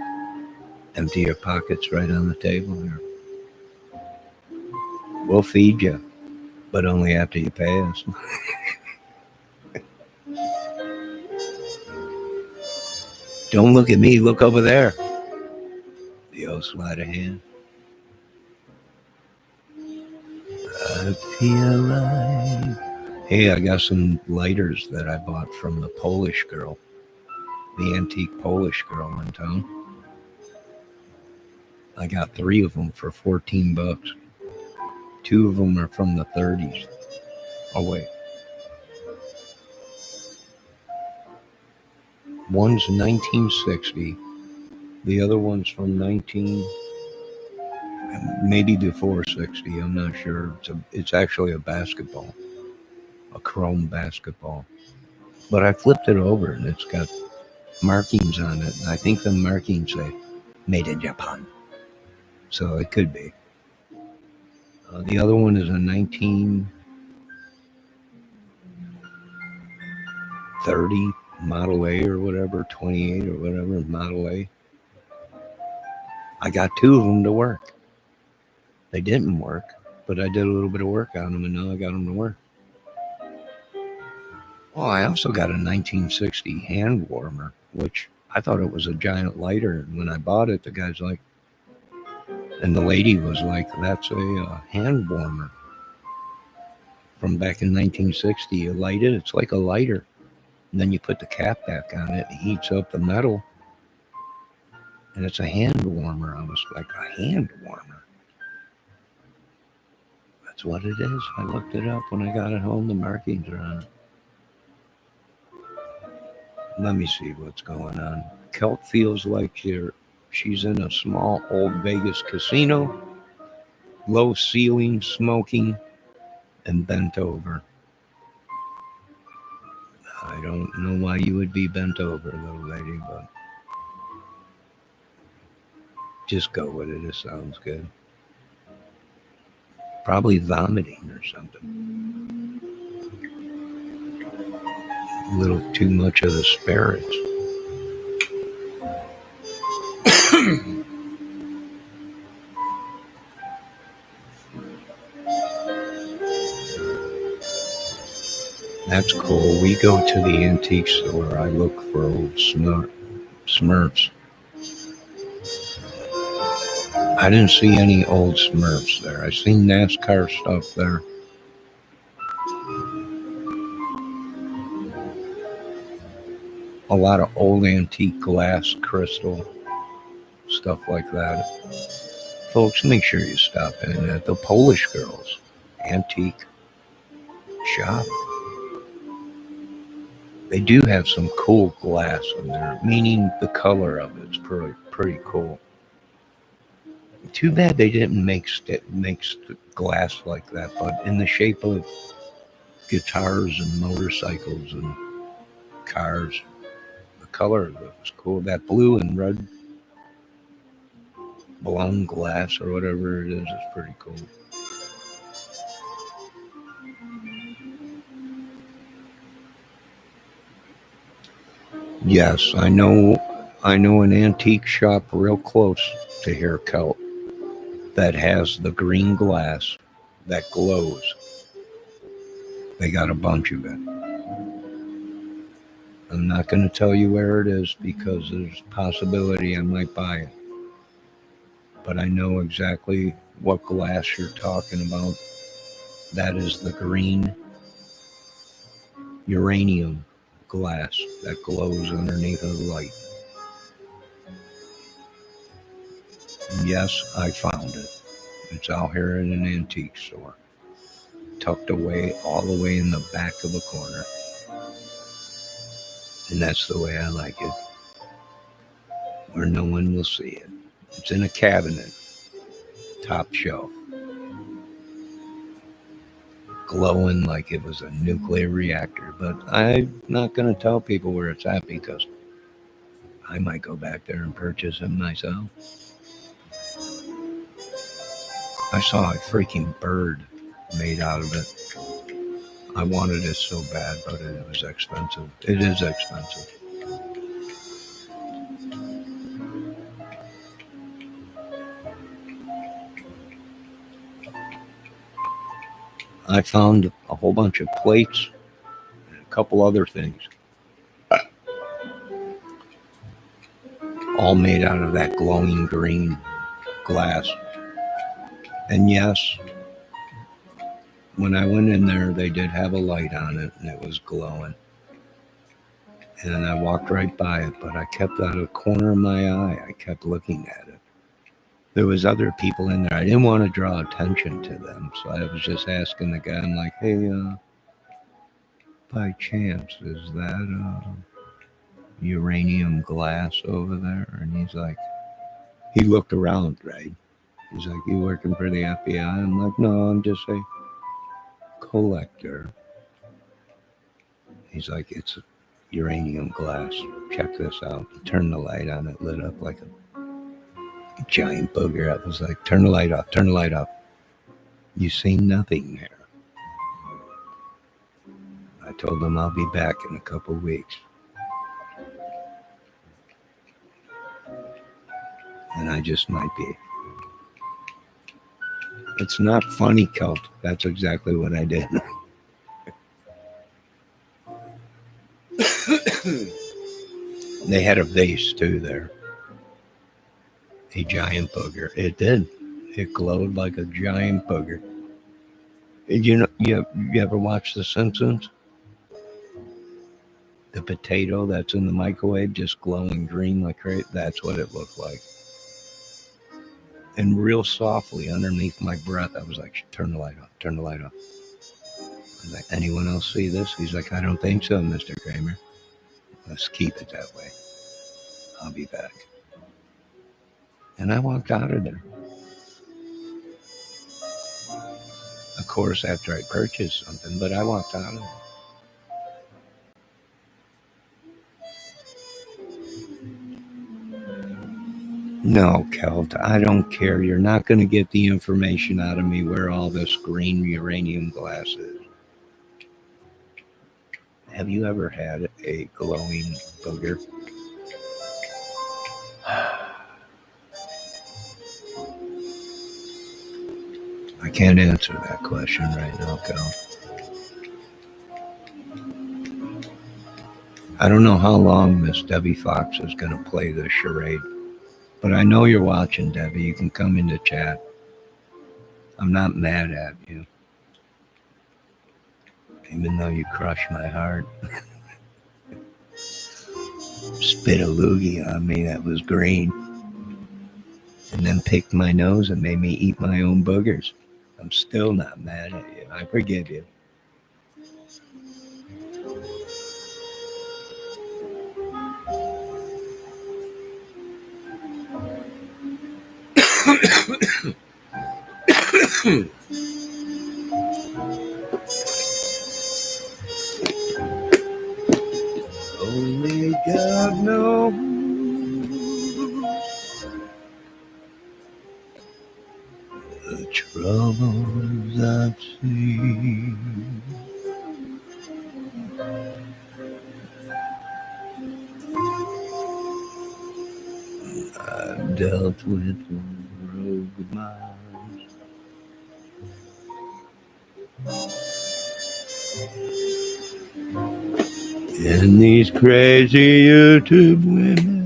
empty your pockets right on the table here. We'll feed you, but only after you pay us. Don't look at me, look over there. The old sleight of hand. I feel like... Hey, I got some lighters that I bought from the Polish girl. The antique Polish girl in town. I got 3 of them for $14. 2 of them are from the 30s. Oh, wait. One's 1960. The other one's from maybe before 60. I'm not sure. It's actually a basketball. A chrome basketball. But I flipped it over and it's got markings on it. I think the markings say made in Japan. So it could be. The other one is a 1930 Model A or whatever, 28 or whatever, Model A. I got 2 of them to work. They didn't work, but I did a little bit of work on them and now I got them to work. Oh, I also got a 1960 hand warmer, which I thought it was a giant lighter. And when I bought it, the guy's like, and the lady was like, that's a hand warmer from back in 1960. You light it, it's like a lighter. And then you put the cap back on it, it heats up the metal. And it's a hand warmer. I was like, a hand warmer? That's what it is. I looked it up when I got it home. The markings are on it. Let me see what's going on. Celt feels like she's in a small old Vegas casino, low ceiling, smoking, and bent over. I don't know why you would be bent over, little lady, but just go with it. It sounds good. Probably vomiting or something. A little too much of the spirits. That's cool. We go to the antique store. I look for old Smurfs. I didn't see any old Smurfs there. I seen NASCAR stuff there. A lot of old antique glass, crystal, stuff like that. Folks, make sure you stop in at the Polish Girls Antique Shop. They do have some cool glass in there, meaning the color of it's pretty cool. Too bad they didn't make glass like that, but in the shape of guitars and motorcycles and cars. The color of it was cool. That blue and red blown glass or whatever it is pretty cool. Yes, I know an antique shop real close to here, Celt, that has the green glass that glows. They got a bunch of it. I'm not going to tell you where it is because there's a possibility I might buy it. But I know exactly what glass you're talking about. That is the green uranium glass that glows underneath the light. Yes, I found it. It's out here in an antique store, tucked away all the way in the back of the corner. And that's the way I like it, where no one will see it. It's in a cabinet, top shelf, glowing like it was a nuclear reactor. But I'm not going to tell people where it's at because I might go back there and purchase it myself. I saw a freaking bird made out of it. I wanted it so bad, but it was expensive. It is expensive. I found a whole bunch of plates and a couple other things, all made out of that glowing green glass. And yes, when I went in there, they did have a light on it and it was glowing. And I walked right by it, but I kept out of the corner of my eye. I kept looking at it. There was other people in there. I didn't want to draw attention to them, so I was just asking the guy, I'm like, hey, by chance, is that uranium glass over there? And he's like, he looked around, right? He's like, you working for the FBI? I'm like, no, I'm just a collector. He's like, it's uranium glass. Check this out. He turned the light on. It lit up like a giant booger. I was like, turn the light off, turn the light off. You see nothing there. I told him I'll be back in a couple weeks. And I just might be. It's not funny, Celt. That's exactly what I did. They had a vase too there. A giant booger. It did. It glowed like a giant booger. You know, you ever watch The Simpsons? The potato that's in the microwave just glowing green like crazy. That's what it looked like. And real softly underneath my breath, I was like, turn the light off, turn the light off. I was like, anyone else see this? He's like, I don't think so, Mr. Kramer. Let's keep it that way. I'll be back. And I walked out of there. Of course, after I purchased something, but I walked out of there. No, Celt, I don't care. You're not going to get the information out of me where all this green uranium glass is. Have you ever had a glowing booger? I can't answer that question right now, Cal. I don't know how long Miss Debbie Fox is going to play this charade. But I know you're watching, Debbie. You can come into chat. I'm not mad at you, even though you crushed my heart. Spit a loogie on me that was green, and then picked my nose and made me eat my own boogers. I'm still not mad at you. I forgive you. Only God knows the troubles I've seen. I've dealt with rogue minds and these crazy YouTube women.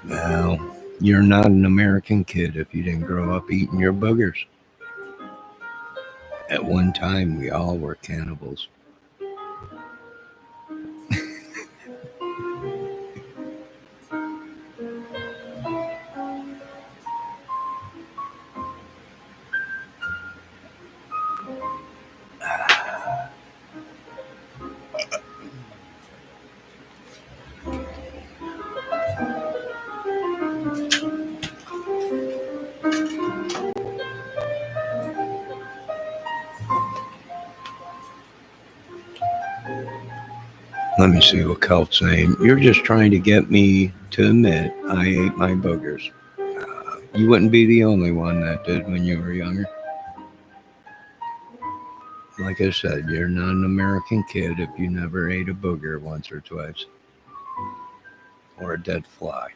Well, you're not an American kid if you didn't grow up eating your boogers. At one time, we all were cannibals. Let me see what Kelt's saying. You're just trying to get me to admit I ate my boogers. You wouldn't be the only one that did when you were younger. Like I said, you're not an American kid if you never ate a booger once or twice. Or a dead fly.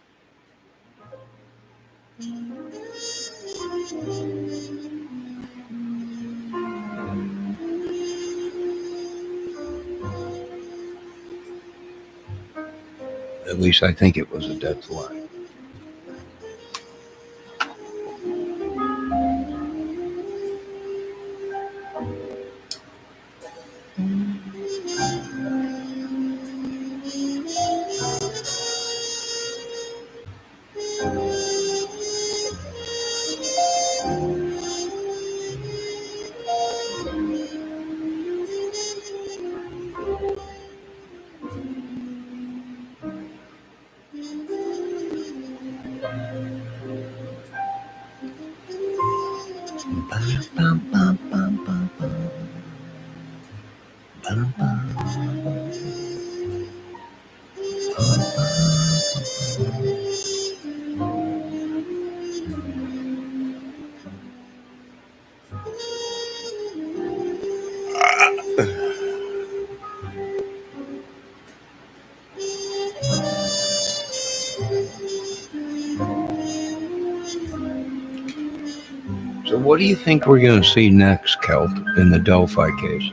At least I think it was a dead fly. So what do you think we're going to see next, Kelt, in the Delphi case?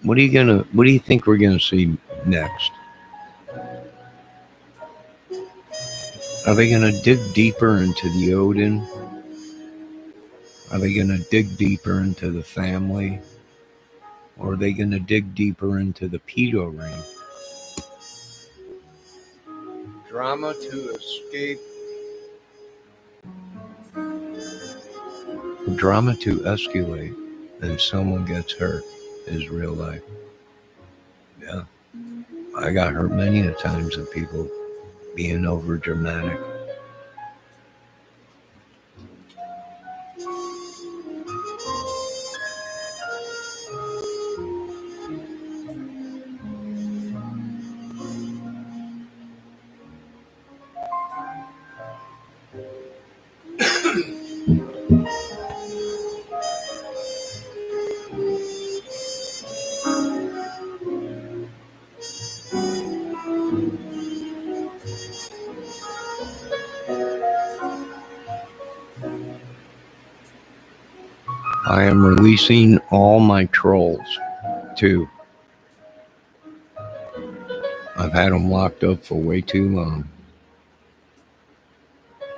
What do you think we're going to see next? Are they going to dig deeper into the Odin? Are they going to dig deeper into the family? Or are they going to dig deeper into the pedo ring? Drama to escape. Drama to escalate and someone gets hurt is real life. Yeah. I got hurt many a times of people being over dramatic. I am releasing all my trolls too. I've had them locked up for way too long.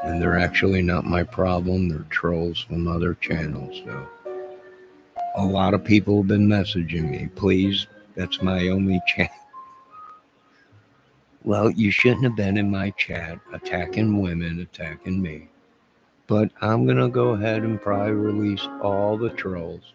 And they're actually not my problem. They're trolls from other channels. So a lot of people have been messaging me. Please, that's my only chat. Well, you shouldn't have been in my chat attacking women, attacking me. But I'm going to go ahead and probably release all the trolls.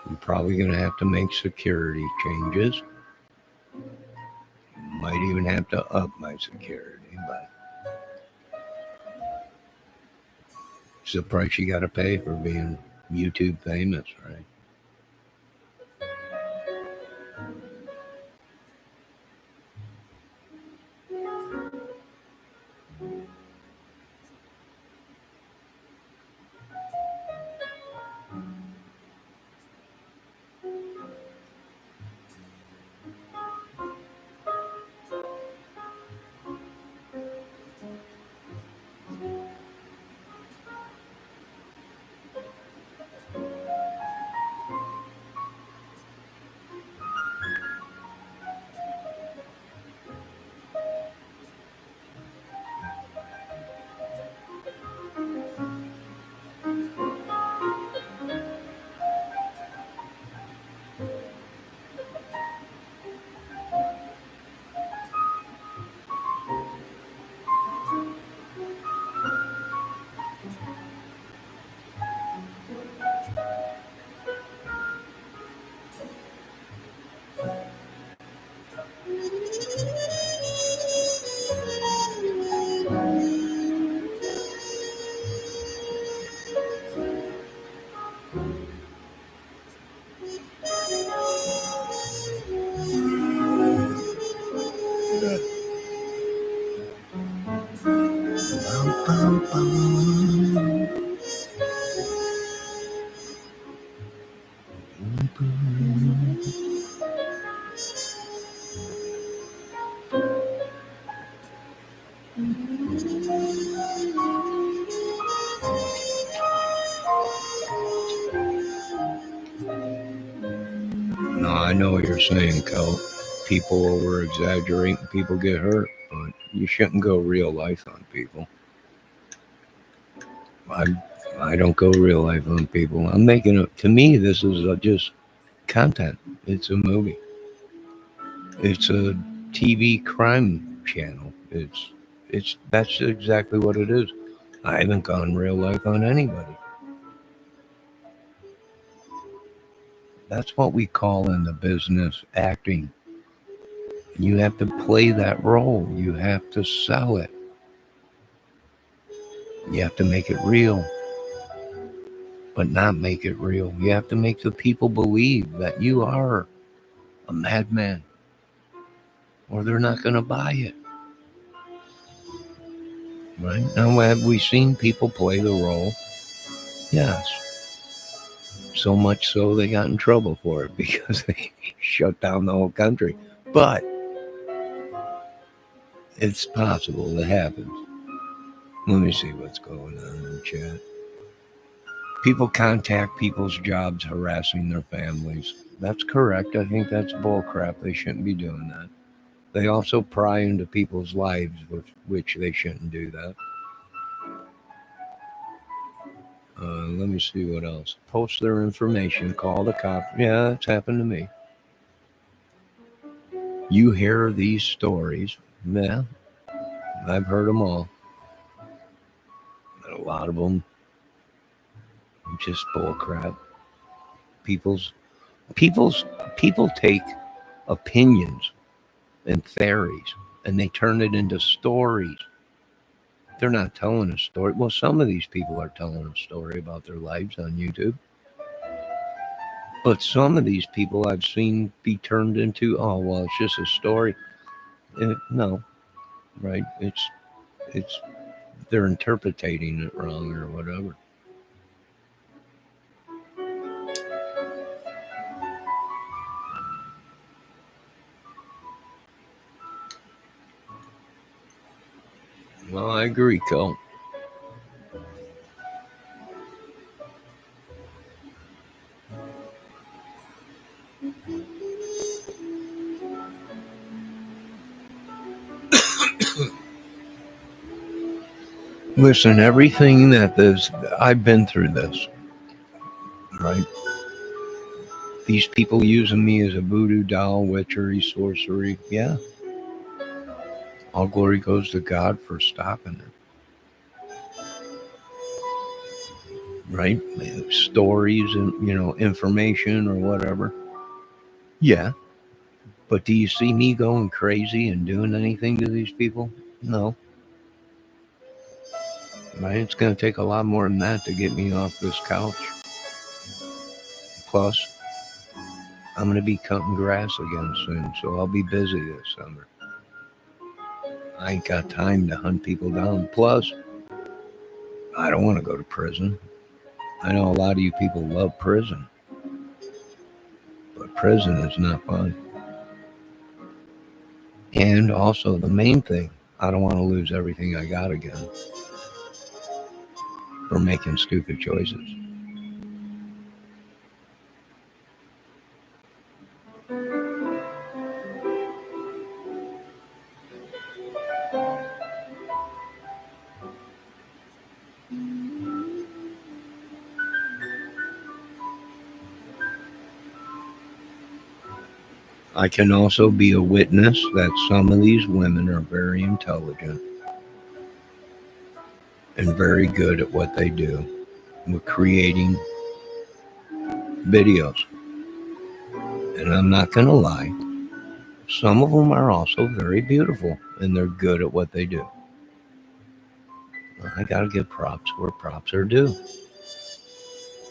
I'm probably going to have to make security changes. Might even have to up my security, but it's the price you got to pay for being YouTube famous, right? No, I know what you're saying, Kel. People over exaggerate and people get hurt, but you shouldn't go real life on people. I I don't go real life on people. I'm making it. To me, this is just content. It's a movie. It's a TV crime channel. It's that's exactly what it is. I haven't gone real life on anybody. That's what we call in the business acting. You have to play that role. You have to sell it. You have to make it real, but not make it real. You have to make the people believe that you are a madman, or they're not going to buy it. Right? Now, have we seen people play the role? Yes. So much so they got in trouble for it because they shut down the whole country. But it's possible it happens. Let me see what's going on in the chat. People contact people's jobs harassing their families. That's correct. I think that's bullcrap. They shouldn't be doing that. They also pry into people's lives, which they shouldn't do that. Let me see what else. Post their information, call the cop. Yeah, that's happened to me. You hear these stories. Yeah, I've heard them all. And a lot of them just bullcrap. People take opinions and theories and they turn it into stories. They're not telling a story. Well, some of these people are telling a story about their lives on YouTube. But some of these people I've seen be turned into, oh, well, it's just a story. No, right? It's they're interpreting it wrong or whatever. Well, I agree, Cole. Listen, everything that this, I've been through this, right? These people using me as a voodoo doll, witchery, sorcery. Yeah. All glory goes to God for stopping it. Right? Stories and, information or whatever. Yeah. But do you see me going crazy and doing anything to these people? No. Right? It's going to take a lot more than that to get me off this couch. Plus, I'm going to be cutting grass again soon, so I'll be busy this summer. I ain't got time to hunt people down. Plus, I don't want to go to prison. I know a lot of you people love prison, but prison is not fun. And also, the main thing, I don't want to lose everything I got again for making stupid choices. I can also be a witness that some of these women are very intelligent and very good at what they do with creating videos. And I'm not going to lie, some of them are also very beautiful and they're good at what they do. I got to give props where props are due.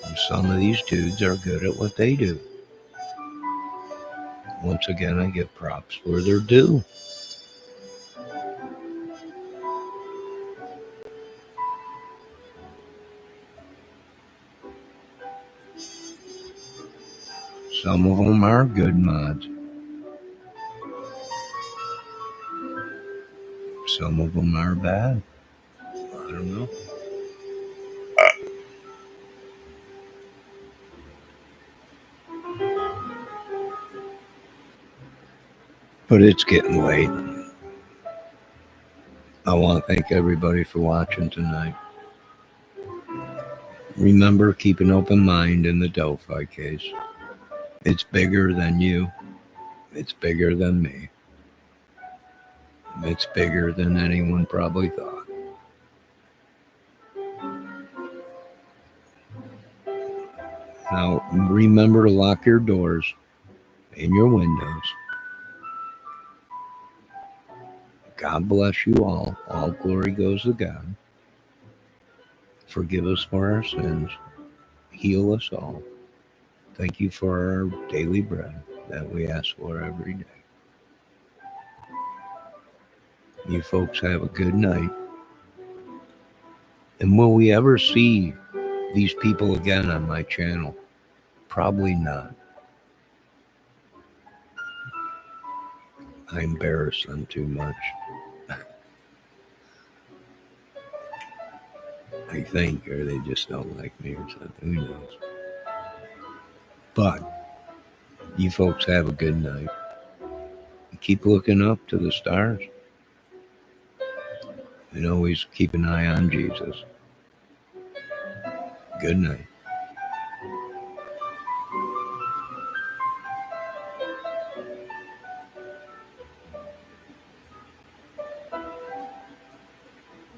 And some of these dudes are good at what they do. Once again, I give props where they're due. Some of them are good mods. Some of them are bad. I don't know. But it's getting late. I want to thank everybody for watching tonight. Remember, keep an open mind in the Delphi case. It's bigger than you. It's bigger than me. It's bigger than anyone probably thought. Now, remember to lock your doors and your windows. God bless you all. All glory goes to God. Forgive us for our sins. Heal us all. Thank you for our daily bread that we ask for every day. You folks have a good night. And will we ever see these people again on my channel? Probably not. I embarrass them too much. I think, or they just don't like me or something. Who knows? But you folks have a good night. Keep looking up to the stars. And always keep an eye on Jesus. Good night.